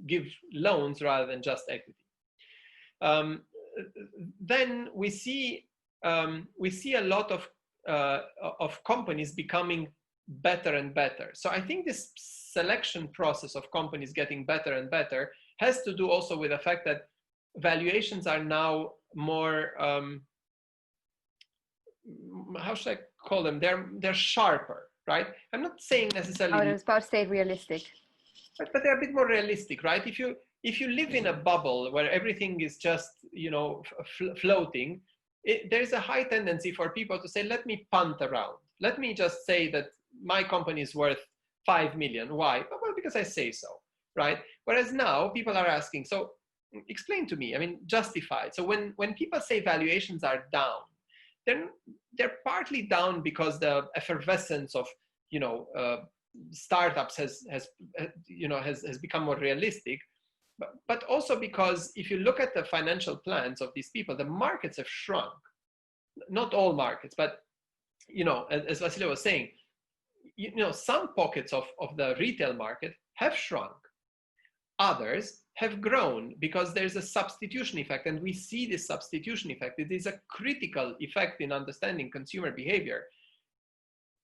give loans rather than just equity. Then we see a lot of companies becoming better and better. So I think this selection process of companies getting better and better has to do also with the fact that valuations are now more, how should I call them? They're sharper, right? I'm not saying necessarily. I was about to say realistic. But they're a bit more realistic, right? If you live in a bubble where everything is just, floating, there's a high tendency for people to say, let me punt around. Let me just say that my company is worth 5 million. Why? Well, because I say so, right? Whereas now people are asking, so explain to me, justify it. So when people say valuations are down, then they're partly down because the effervescence of, startups has become more realistic, but also because if you look at the financial plans of these people, the markets have shrunk. Not all markets, but as Vasile was saying, some pockets of the retail market have shrunk. Others have grown because there's a substitution effect, and we see this substitution effect. It is a critical effect in understanding consumer behavior.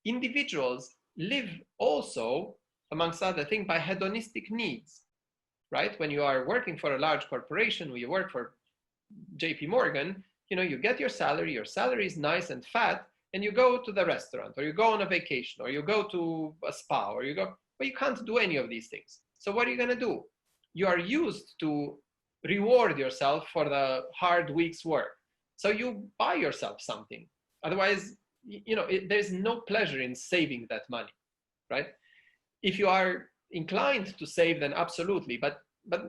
Individuals live also, amongst other things, by hedonistic needs, right? When you are working for a large corporation, when you work for JP Morgan, you get your salary is nice and fat, and you go to the restaurant, or you go on a vacation, or you go to a spa, or but you can't do any of these things. So what are you going to do? You are used to reward yourself for the hard week's work. So you buy yourself something. Otherwise, there's no pleasure in saving that money, right? If you are inclined to save, then absolutely. But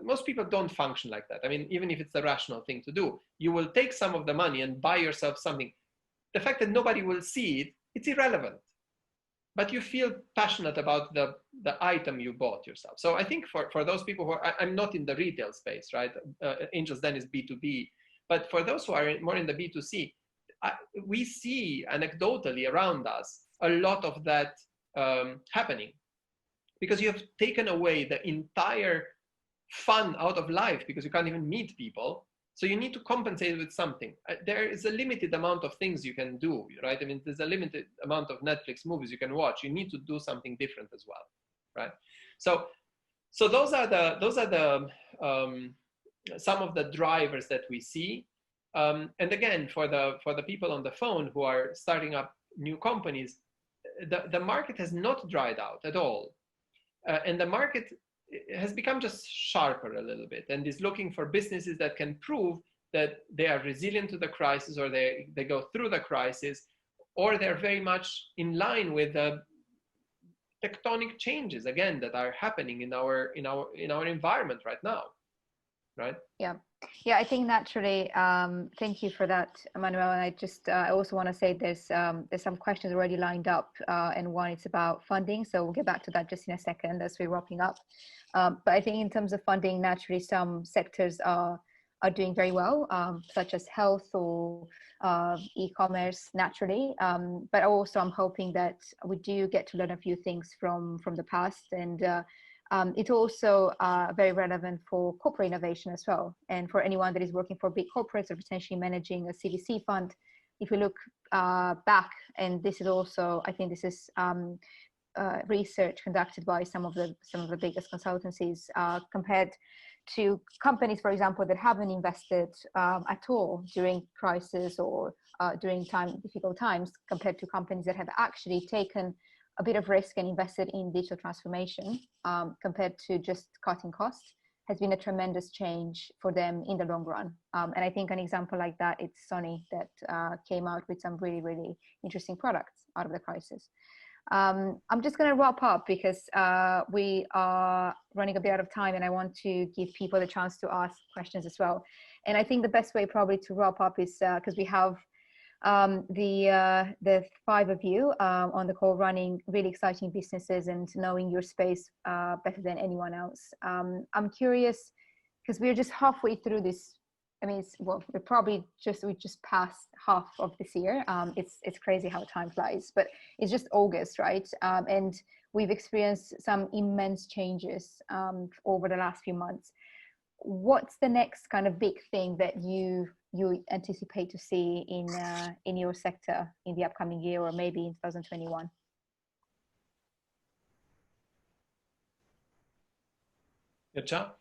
most people don't function like that. Even if it's the rational thing to do, you will take some of the money and buy yourself something. The fact that nobody will see it, it's irrelevant. But you feel passionate about the item you bought yourself. So I think for those people who are, I'm not in the retail space, right? Angels Den is B2B. But for those who are more in the B2C, we see anecdotally around us a lot of that happening. Because you have taken away the entire fun out of life because you can't even meet people. So you need to compensate with something. There is a limited amount of things you can do, right? There's a limited amount of Netflix movies you can watch. You need to do something different as well, right? So those are the some of the drivers that we see. And again, for the people on the phone who are starting up new companies, the market has not dried out at all. And the market has become just sharper a little bit and is looking for businesses that can prove that they are resilient to the crisis, or they go through the crisis, or they're very much in line with the tectonic changes, again, that are happening in our environment right now, right? Yeah, I think naturally, thank you for that, Manuel. And I also want to say there's some questions already lined up, and one is about funding. So we'll get back to that just in a second as we're wrapping up. But I think in terms of funding, naturally, some sectors are doing very well, such as health or e-commerce, naturally. But also, I'm hoping that we do get to learn a few things from the past, and it's also very relevant for corporate innovation as well. And for anyone that is working for big corporates or potentially managing a CVC fund, if we look back, and this is also, I think this is research conducted by some of the biggest consultancies, compared to companies, for example, that haven't invested at all during crisis or during difficult times, compared to companies that have actually taken a bit of risk and invested in digital transformation, compared to just cutting costs, has been a tremendous change for them in the long run. And I think an example like that, it's Sony, that came out with some really, really interesting products out of the crisis. I'm just going to wrap up because we are running a bit out of time, and I want to give people a chance to ask questions as well. And I think the best way probably to wrap up is because we have the five of you on the call running really exciting businesses and knowing your space better than anyone else. I'm curious because we're just halfway through this. I mean, well, we just passed half of this year. It's crazy how time flies, but it's just August, right? And we've experienced some immense changes over the last few months. What's the next kind of big thing that you anticipate to see in your sector in the upcoming year, or maybe in 2021? Mircea?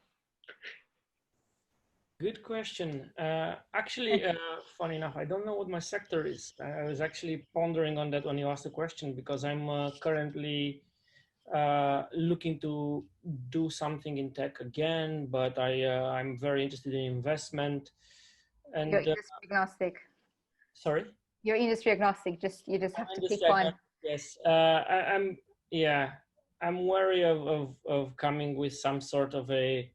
Good question. Actually, funny enough, I don't know what my sector is. I was actually pondering on that when you asked the question, because I'm currently looking to do something in tech again, but I'm very interested in investment. And You're industry agnostic. Sorry? You're industry agnostic. You just have to pick one. Yes, I'm wary of coming with some sort of a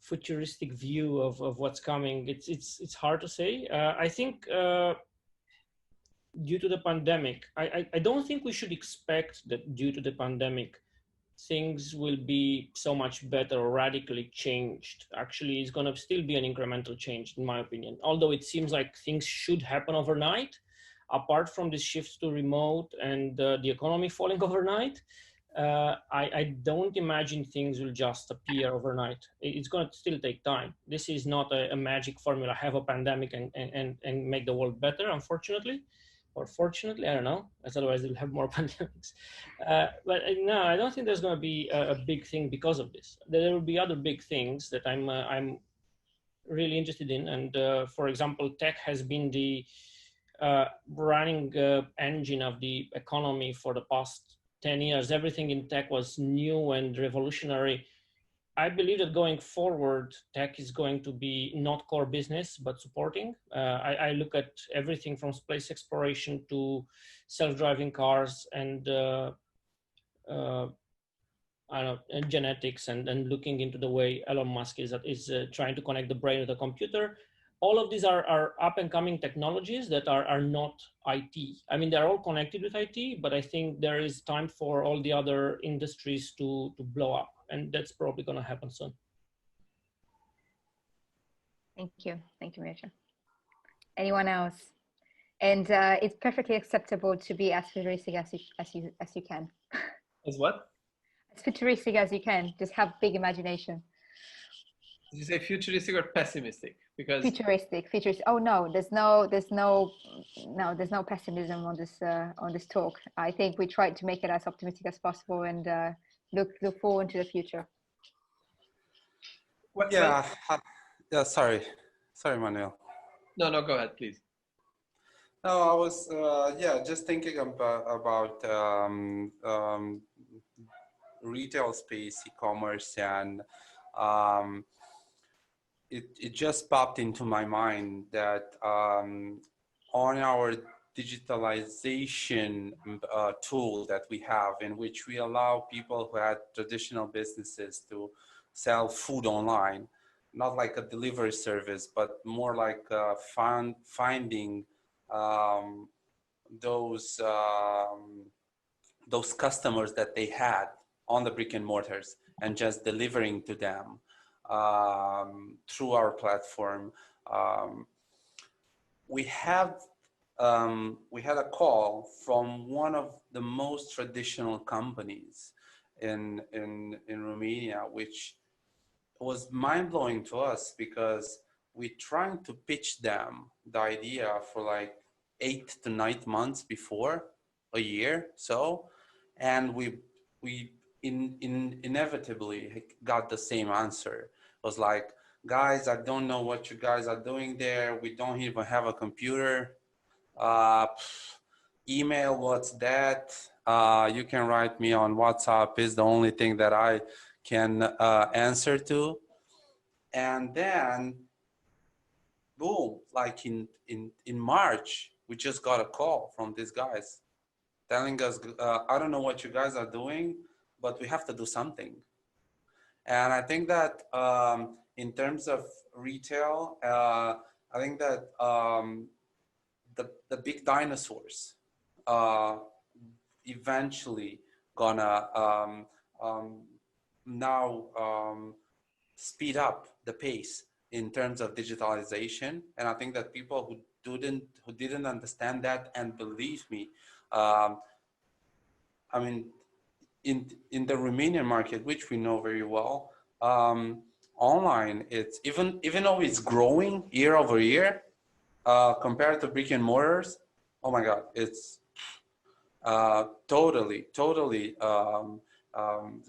futuristic view of what's coming. It's hard to say. I think due to the pandemic, I don't think we should expect that due to the pandemic things will be so much better or radically changed. Actually, it's going to still be an incremental change, in my opinion, although it seems like things should happen overnight. Apart from this shift to remote and the economy falling overnight, I don't imagine things will just appear overnight. It's going to still take time. This is not a magic formula, have a pandemic and make the world better, unfortunately. Or fortunately, I don't know, as otherwise we'll have more pandemics. But no, I don't think there's going to be a big thing because of this. There will be other big things that I'm really interested in. And for example, tech has been the running engine of the economy for the past 10 years. Everything in tech was new and revolutionary. I believe that going forward, tech is going to be not core business, but supporting. I look at everything from space exploration to self-driving cars and I don't know, and genetics and looking into the way Elon Musk is trying to connect the brain with the computer. All of these are up and coming technologies that are not IT. I mean, they're all connected with IT, but I think there is time for all the other industries to blow up, and that's probably going to happen soon. Thank you, Mircea. Anyone else? And it's perfectly acceptable to be as futuristic as you can. As what? As futuristic as you can. Just have big imagination. Did you say futuristic or pessimistic? Because futuristic. Oh no, there's no pessimism on this talk. I think we tried to make it as optimistic as possible and look forward to the future. Yeah. Sorry, Manuel. No, go ahead, please. No, I was just thinking about retail space, e-commerce, and it just popped into my mind that on our digitalization tool that we have, in which we allow people who had traditional businesses to sell food online, not like a delivery service, but more like finding those customers that they had on the brick and mortars and just delivering to them through our platform. We had a call from one of the most traditional companies in Romania, which was mind-blowing to us because we trying to pitch them the idea for like 8 to 9 months before, a year so, and we inevitably got the same answer. It was like, guys, I don't know what you guys are doing there. We don't even have a computer. Email, what's that? You can write me on WhatsApp is the only thing that I can answer to. And then, boom, like in March, we just got a call from these guys telling us, I don't know what you guys are doing, but we have to do something. And I think that in terms of retail, I think that the big dinosaurs eventually gonna now speed up the pace in terms of digitalization. And I think that people who didn't understand that, and believe me, I mean, in the Romanian market, which we know very well, online, it's even though it's growing year over year, compared to brick and mortars, oh my God, it's totally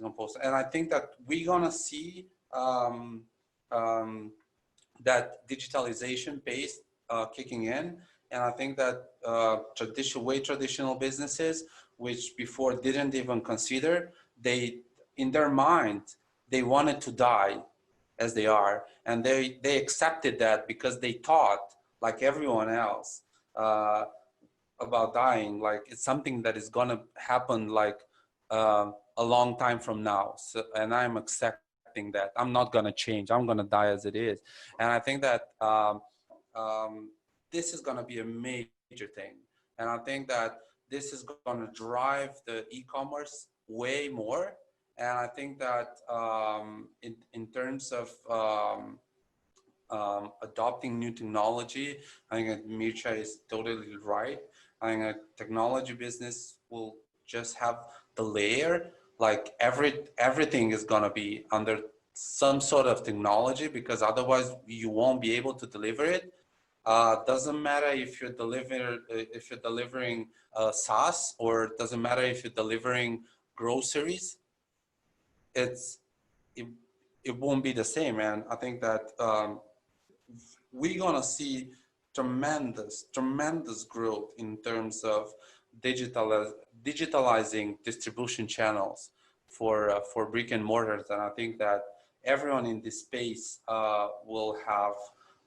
composed. And I think that we're gonna see that digitalization pace kicking in. And I think that traditional businesses, which before didn't even consider, in their mind, they wanted to die as they are. And they accepted that because they thought, like everyone else, about dying, like it's something that is gonna happen like a long time from now. So, and I'm accepting that. I'm not gonna change. I'm gonna die as it is. And I think that this is gonna be a major thing. And I think that this is gonna drive the e-commerce way more. And I think that in terms of adopting new technology, I think that Mircea is totally right. I think a technology business will just have the layer, like everything is gonna be under some sort of technology, because otherwise you won't be able to deliver it. Doesn't matter if you're delivering SaaS, or it doesn't matter if you're delivering groceries. It won't be the same. And I think that we're gonna see tremendous growth in terms of digitalizing distribution channels for brick and mortars. And I think that everyone in this space will have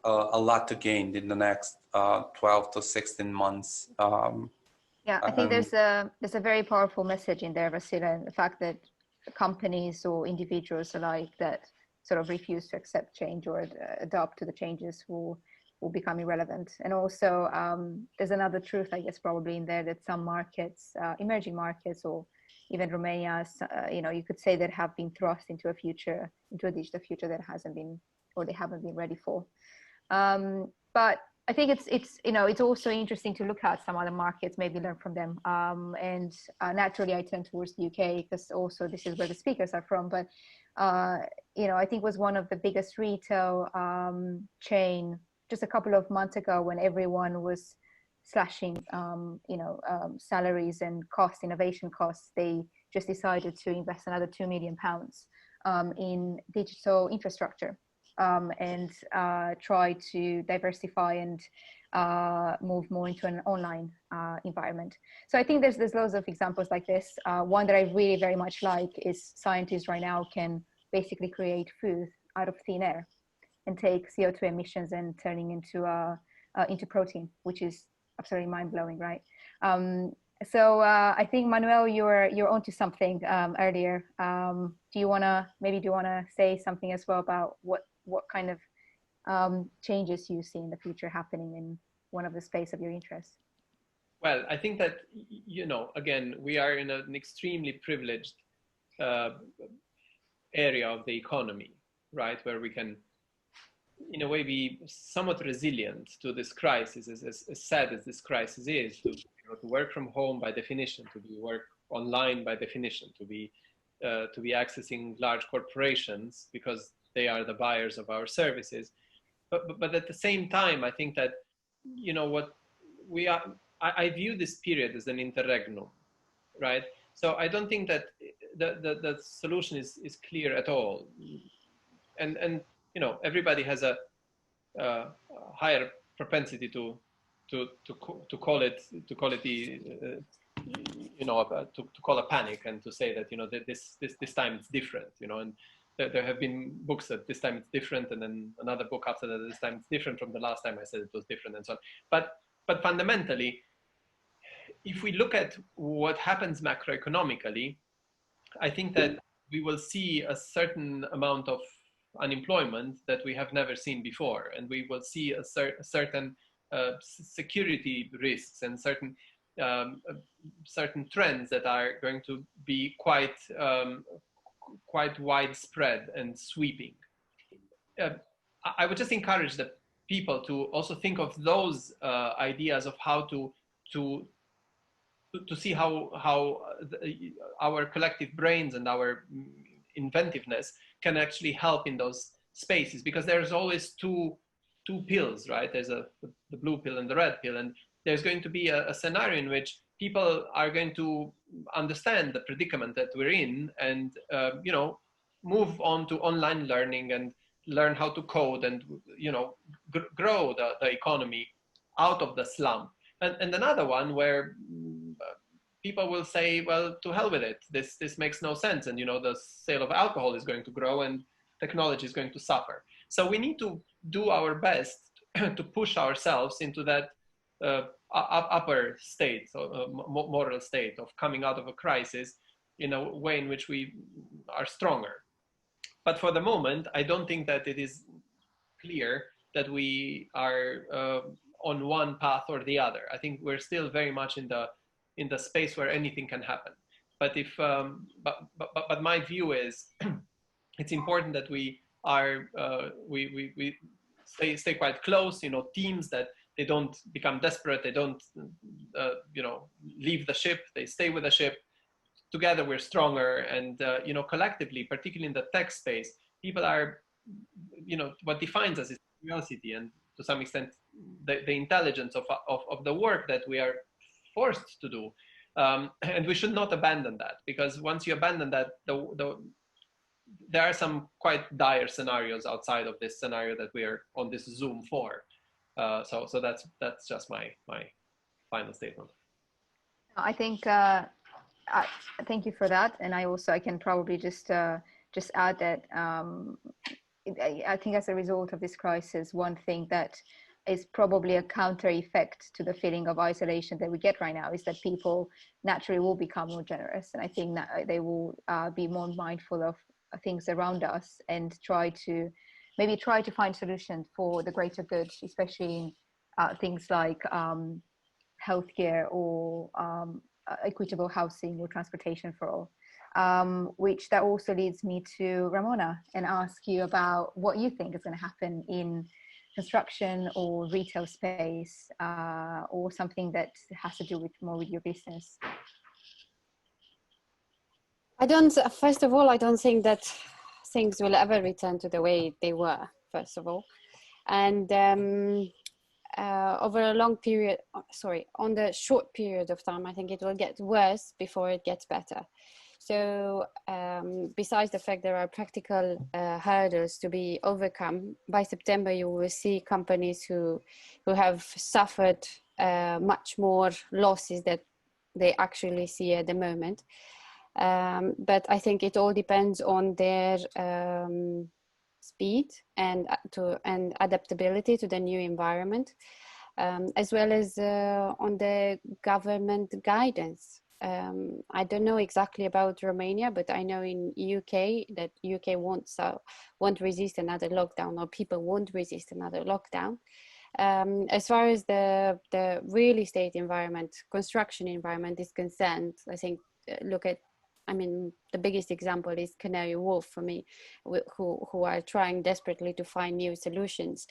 a lot to gain in the next 12 to 16 months. Yeah, I think there's a very powerful message in there, Vasile, and the fact that companies or individuals alike that sort of refuse to accept change or adopt to the changes will become irrelevant. And also there's another truth, I guess, probably in there, that some markets, emerging markets, or even Romania, you could say that have been thrust into a digital future that hasn't been, or they haven't been ready for. But I think it's also interesting to look at some other markets, maybe learn from them. And naturally, I turn towards the UK because also this is where the speakers are from. But I think was one of the biggest retail chain just a couple of months ago, when everyone was slashing, salaries and innovation costs. They just decided to invest another £2 million in digital infrastructure. And try to diversify and move more into an online environment. So I think there's loads of examples like this. One that I really very much like is scientists right now can basically create food out of thin air and take CO2 emissions and turning into protein, which is absolutely mind-blowing, right? So I think, Manuel, you're onto something earlier. Do you want to say something as well about what kind of changes you see in the future happening in one of the space of your interest? Well, I think that, again, we are in an extremely privileged area of the economy, right? Where we can, in a way, be somewhat resilient to this crisis, as sad as this crisis is, to work from home by definition, to be work online by definition, to be accessing large corporations because they are the buyers of our services. But at the same time, I think that, I view this period as an interregnum, right? So I don't think that the solution is clear at all. And everybody has a higher propensity to call it a panic, and to say that this time it's different, and there have been books that this time it's different, and then another book after that this time it's different from the last time I said it was different, and so on. But fundamentally, if we look at what happens macroeconomically, I think that we will see a certain amount of unemployment that we have never seen before, and we will see a certain security risks and certain trends that are going to be quite widespread and sweeping. I would just encourage the people to also think of those ideas of how to see how our collective brains and our inventiveness can actually help in those spaces, because there's always two pills, right? There's the blue pill and the red pill, and there's going to be a scenario in which people are going to understand the predicament that we're in, and move on to online learning and learn how to code, and grow the economy out of the slum. And another one where people will say, well, to hell with it, this makes no sense, and the sale of alcohol is going to grow and technology is going to suffer. So we need to do our best to push ourselves into that upper state, moral state of coming out of a crisis in a way in which we are stronger. But for the moment, I don't think that it is clear that we are on one path or the other. I think we're still very much in the space where anything can happen. But but my view is it's important that we are we stay quite close. Teams that they don't become desperate. They don't leave the ship. They stay with the ship. Together we're stronger, and collectively, particularly in the tech space, people are, what defines us is curiosity, and to some extent the intelligence of the work that we are forced to do, and we should not abandon that, because once you abandon that, there are some quite dire scenarios outside of this scenario that we are on this Zoom for. So that's just my final statement. I think thank you for that, and I can probably just add that I think as a result of this crisis, one thing that is probably a counter effect to the feeling of isolation that we get right now is that people naturally will become more generous, and I think that they will be more mindful of things around us and try to find solutions for the greater good, especially in things like healthcare or equitable housing or transportation for all, which that also leads me to Ramona and ask you about what you think is going to happen in construction or retail space, or something that has to do more with your business. First of all, I don't think that things will ever return to the way they were, first of all. And over a long period, on the short period of time, I think it will get worse before it gets better. So besides the fact there are practical hurdles to be overcome, by September you will see companies who have suffered much more losses that they actually see at the moment. But I think it all depends on their speed and adaptability to the new environment, as well as on the government guidance. I don't know exactly about Romania, but I know in UK that UK won't resist another lockdown, or people won't resist another lockdown. As far as the real estate environment, construction environment is concerned, I think the biggest example is Canary Wharf for me, who are trying desperately to find new solutions.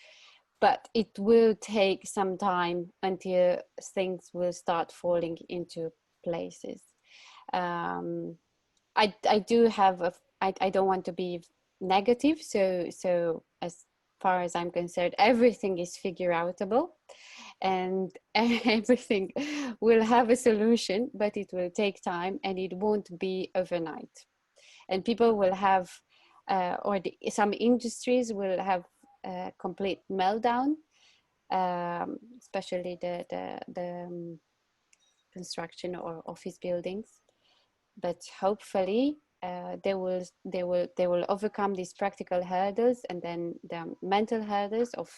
But it will take some time until things will start falling into places. I don't want to be negative, so as far as I'm concerned, everything is figure outable, and everything will have a solution, but it will take time and it won't be overnight. And people will have, some industries will have a complete meltdown, especially the construction or office buildings. But hopefully they will overcome these practical hurdles, and then the mental hurdles of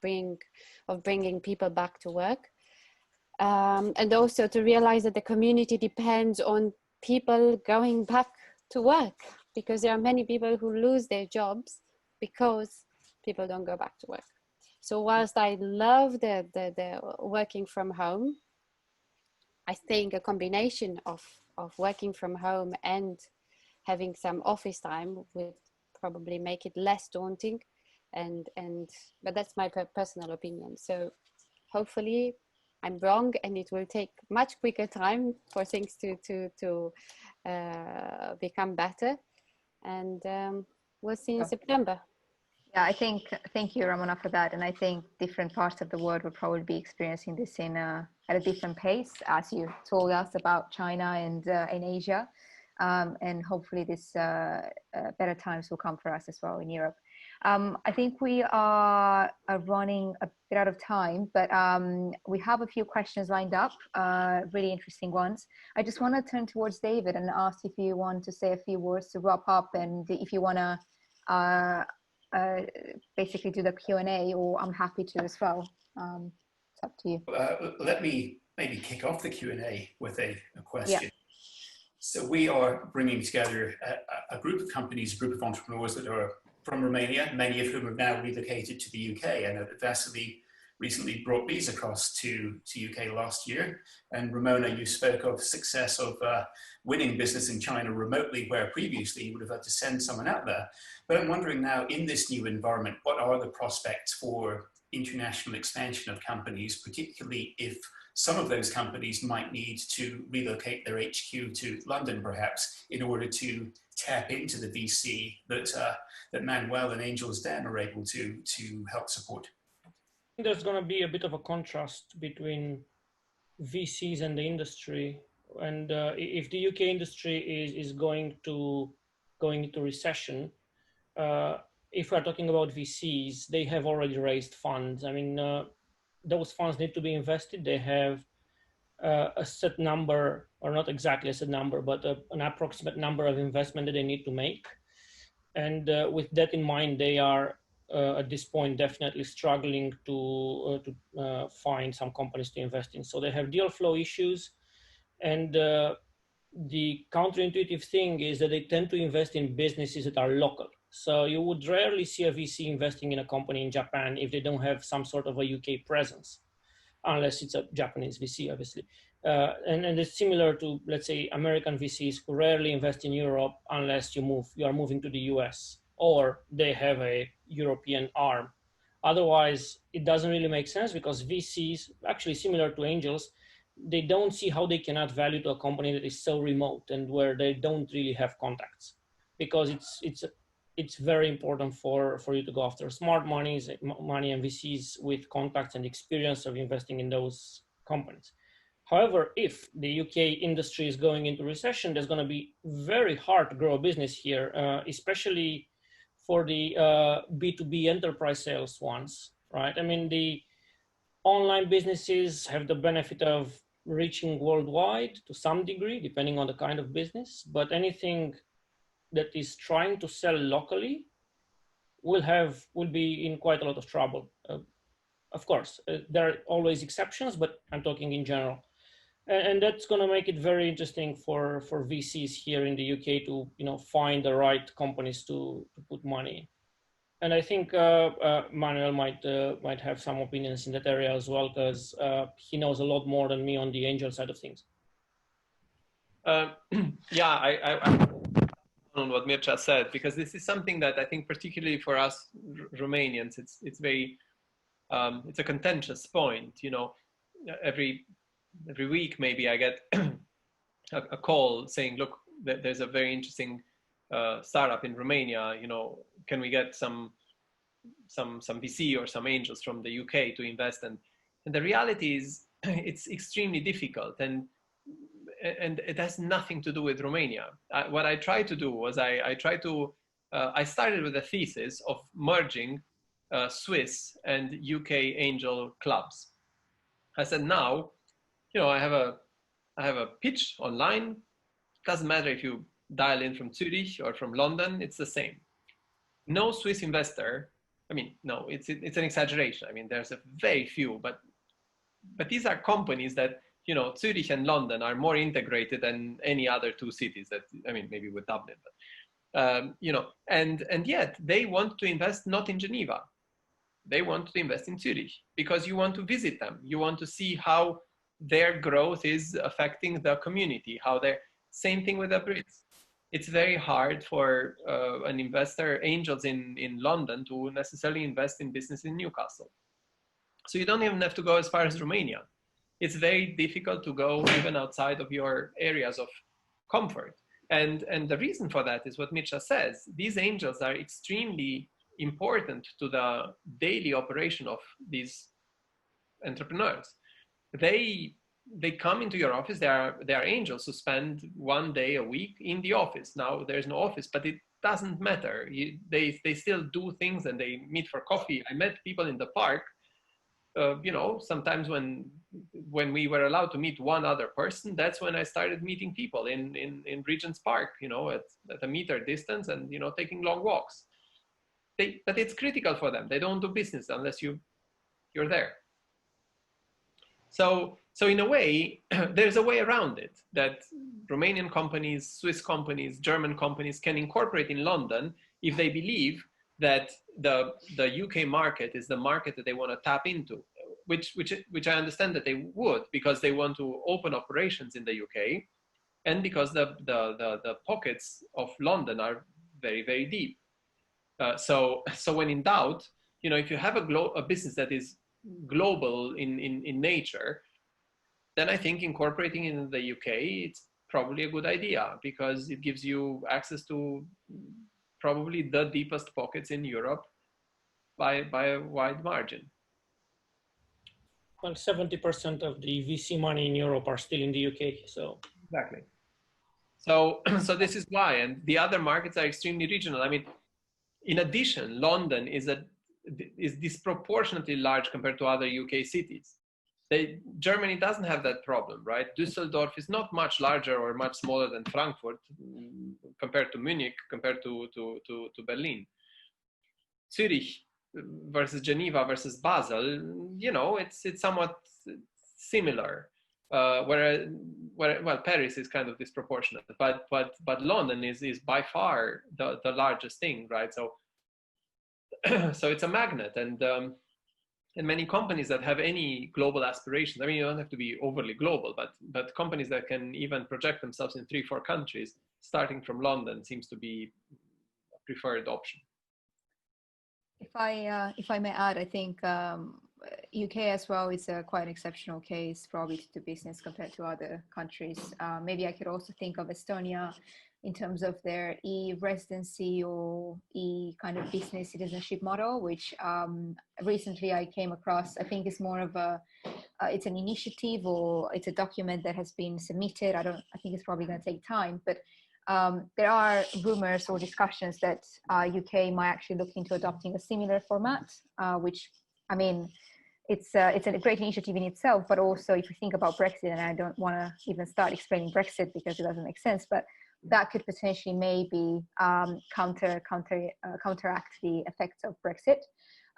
bringing people back to work, and also to realize that the community depends on people going back to work, because there are many people who lose their jobs because people don't go back to work. So whilst I love the working from home, I think a combination of working from home and having some office time would probably make it less daunting. But that's my personal opinion. So hopefully I'm wrong, and it will take much quicker time for things to become better. And we'll see in September. Yeah, thank you, Ramona, for that. And I think different parts of the world will probably be experiencing this at a different pace, as you told us about China and in Asia. And hopefully this better times will come for us as well in Europe. I think we are running a bit out of time, but we have a few questions lined up, really interesting ones. I just want to turn towards David and ask if you want to say a few words to wrap up, and if you want to basically do the Q&A, or I'm happy to as well. It's up to you. Let me maybe kick off the Q&A with a question. Yeah. So we are bringing together a group of companies, a group of entrepreneurs that are from Romania, many of whom have now relocated to the UK. I know that Vasile recently brought Beez across to UK last year. And Ramona, you spoke of success of winning business in China remotely, where previously you would have had to send someone out there. But I'm wondering now, in this new environment, what are the prospects for international expansion of companies, particularly if some of those companies might need to relocate their HQ to London, perhaps, in order to tap into the VC that Manuel and Angel's Den are able to help support? There's going to be a bit of a contrast between VCs and the industry. And if the UK industry is going into recession, if we're talking about VCs, they have already raised funds. I mean, those funds need to be invested. They have a set number, or not exactly a set number, but an approximate number of investment that they need to make. And with that in mind, they are at this point definitely struggling to find some companies to invest in. So they have deal flow issues, and the counterintuitive thing is that they tend to invest in businesses that are local. So you would rarely see a VC investing in a company in Japan if they don't have some sort of a UK presence, unless it's a Japanese VC, obviously. And it's similar to, let's say, American VCs who rarely invest in Europe unless you are moving to the US, or they have a European arm. Otherwise, it doesn't really make sense, because VCs, actually similar to angels, they don't see how they can add value to a company that is so remote and where they don't really have contacts, because it's very important for you to go after smart money and VCs with contacts and experience of investing in those companies. However, if the UK industry is going into recession, there's going to be very hard to grow a business here, especially for the B2B enterprise sales ones, right? I mean, the online businesses have the benefit of reaching worldwide to some degree, depending on the kind of business, but anything that is trying to sell locally will be in quite a lot of trouble. Of course, there are always exceptions, but I'm talking in general. And that's going to make it very interesting for VCs here in the UK to find the right companies to put money in. And I think Manuel might have some opinions in that area as well, because he knows a lot more than me on the angel side of things. Yeah, I on what Mircea said, because this is something that I think, particularly for us Romanians, it's very it's a contentious point. Every week maybe I get a call saying, look, there's a very interesting startup in Romania, can we get some VC or some angels from the UK to invest? And the reality is it's extremely difficult, and it has nothing to do with Romania. What I tried to do was I started with a thesis of merging Swiss and UK angel clubs. I said, now, I have a pitch online. Doesn't matter if you dial in from Zurich or from London, it's the same. No Swiss investor, no, it's an exaggeration. There's a very few, but these are companies that, Zurich and London are more integrated than any other two cities that, maybe with Dublin, but, and yet they want to invest not in Geneva. They want to invest in Zurich because you want to visit them. You want to see how their growth is affecting the community, same thing with the Brits. it's very hard for an investor, angels in London, to necessarily invest in business in Newcastle. So you don't even have to go as far as Romania. It's very difficult to go even outside of your areas of comfort. And the reason for that is what Mircea says. These angels are extremely important to the daily operation of these entrepreneurs. They come into your office. They are angels who spend 1 day a week in the office. Now there's no office, but it doesn't matter. They still do things and they meet for coffee. I met people in the park. You know, sometimes when we were allowed to meet one other person, that's when I started meeting people in Regent's Park, you know, at a meter distance, and, you know, taking long walks. But it's critical for them. They don't do business unless you're there. So in a way, there's a way around it, that Romanian companies, Swiss companies, German companies can incorporate in London if they believe that the UK market is the market that they want to tap into, which I understand that they would, because they want to open operations in the UK, and because the pockets of London are very, very deep. So when in doubt, you know, if you have a business that is global in nature, then I think incorporating in the UK, it's probably a good idea, because it gives you access to probably the deepest pockets in Europe by a wide margin. Well, 70% of the VC money in Europe are still in the UK, so. Exactly. So this is why, and the other markets are extremely regional. I mean, in addition, London is disproportionately large compared to other UK cities. Germany doesn't have that problem, right? Düsseldorf is not much larger or much smaller than Frankfurt compared to Munich, compared to Berlin. Zurich versus Geneva versus Basel, you know, it's somewhat similar. Well, Paris is kind of disproportionate, but London is by far the largest thing, right? So it's a magnet, and many companies that have any global aspirations. I mean, you don't have to be overly global, but companies that can even project themselves in 3-4 countries, starting from London, seems to be a preferred option. If I may add, I think UK as well is a quite exceptional case probably to do business compared to other countries. Maybe I could also think of Estonia in terms of their e-residency or kind of business citizenship model, which recently I came across. I think it's more of it's an initiative, or it's a document that has been submitted. I think it's probably going to take time, but there are rumors or discussions that UK might actually look into adopting a similar format, which, I mean, it's a great initiative in itself, but also if you think about Brexit, and I don't want to even start explaining Brexit because it doesn't make sense, but that could potentially maybe counteract the effects of Brexit.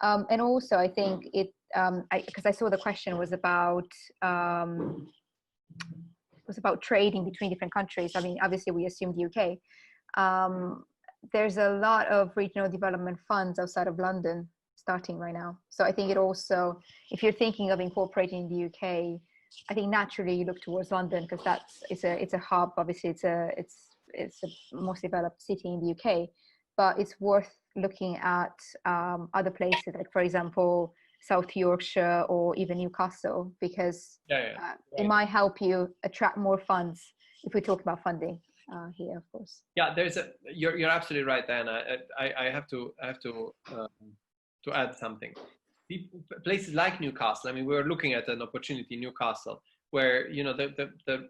And also, I think because I saw the question was about trading between different countries. I mean, obviously we assume the UK. There's a lot of regional development funds outside of London starting right now. So I think it also, if you're thinking of incorporating the UK, I think naturally you look towards London, because it's a hub. Obviously, it's the most developed city in the UK, but it's worth looking at other places, like for example South Yorkshire or even Newcastle, because it might help you attract more funds if we talk about funding here, of course. Yeah, you're absolutely right, Diana. I have to add something. Places like Newcastle, I mean, we're looking at an opportunity in Newcastle where, you know, the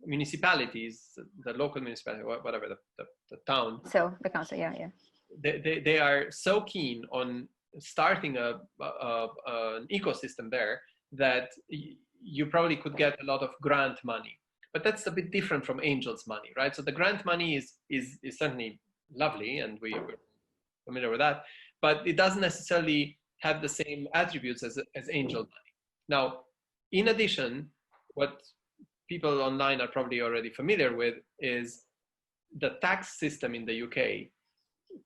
municipalities, the local municipality, whatever, the town. So the council, yeah. They are so keen on starting an ecosystem there that you probably could get a lot of grant money. But that's a bit different from angels money, right? So the grant money is certainly lovely, and we're familiar with that, but it doesn't necessarily have the same attributes as angel money. Now, in addition, what people online are probably already familiar with is the tax system in the UK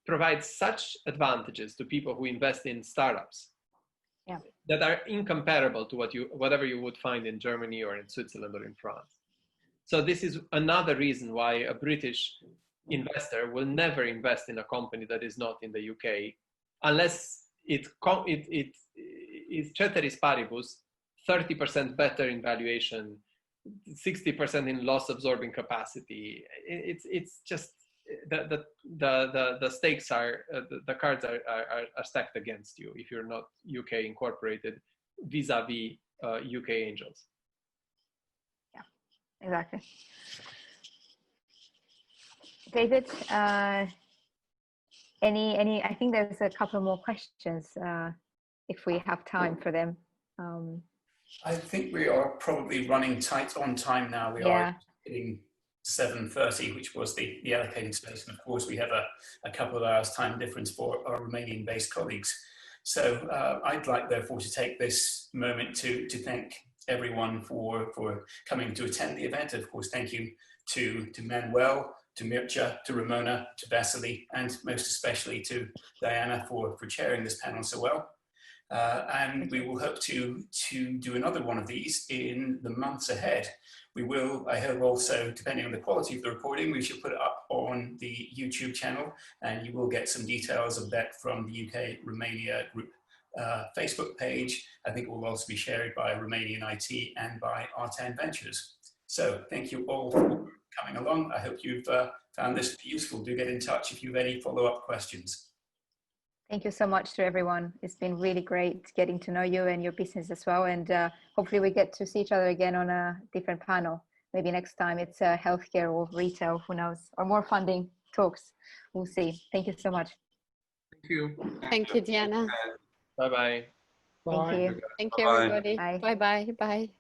provides such advantages to people who invest in startups that are incomparable to whatever you would find in Germany or in Switzerland or in France. So this is another reason why a British investor will never invest in a company that is not in the UK, unless it's ceteris paribus, 30% better in valuation, 60% in loss absorbing capacity. It's just the stakes are the cards are stacked against you if you're not UK incorporated vis-a-vis UK angels. Yeah, exactly. David, any? I think there's a couple more questions if we have time for them. I think we are probably running tight on time now. We are hitting 7:30, which was the allocating space. And of course, we have a couple of hours time difference for our Romanian-based colleagues. So I'd like, therefore, to take this moment to thank everyone for coming to attend the event. Of course, thank you to Manuel, to Mircea, to Ramona, to Vasile, and most especially to Diana for chairing this panel so well. And we will hope to do another one of these in the months ahead. We will, I hope also, depending on the quality of the recording, we should put it up on the YouTube channel, and you will get some details of that from the UK Romania Group Facebook page. I think it will also be shared by Romanian IT and by R10 Ventures. So thank you all for coming along. I hope you've found this useful. Do get in touch if you have any follow-up questions. Thank you so much to everyone. It's been really great getting to know you and your business as well. And hopefully we get to see each other again on a different panel. Maybe next time it's healthcare or retail, who knows, or more funding talks. We'll see. Thank you so much. Thank you. Thank you, Diana. Bye-bye. Thank you. Thank you, everybody. Bye-bye. Bye.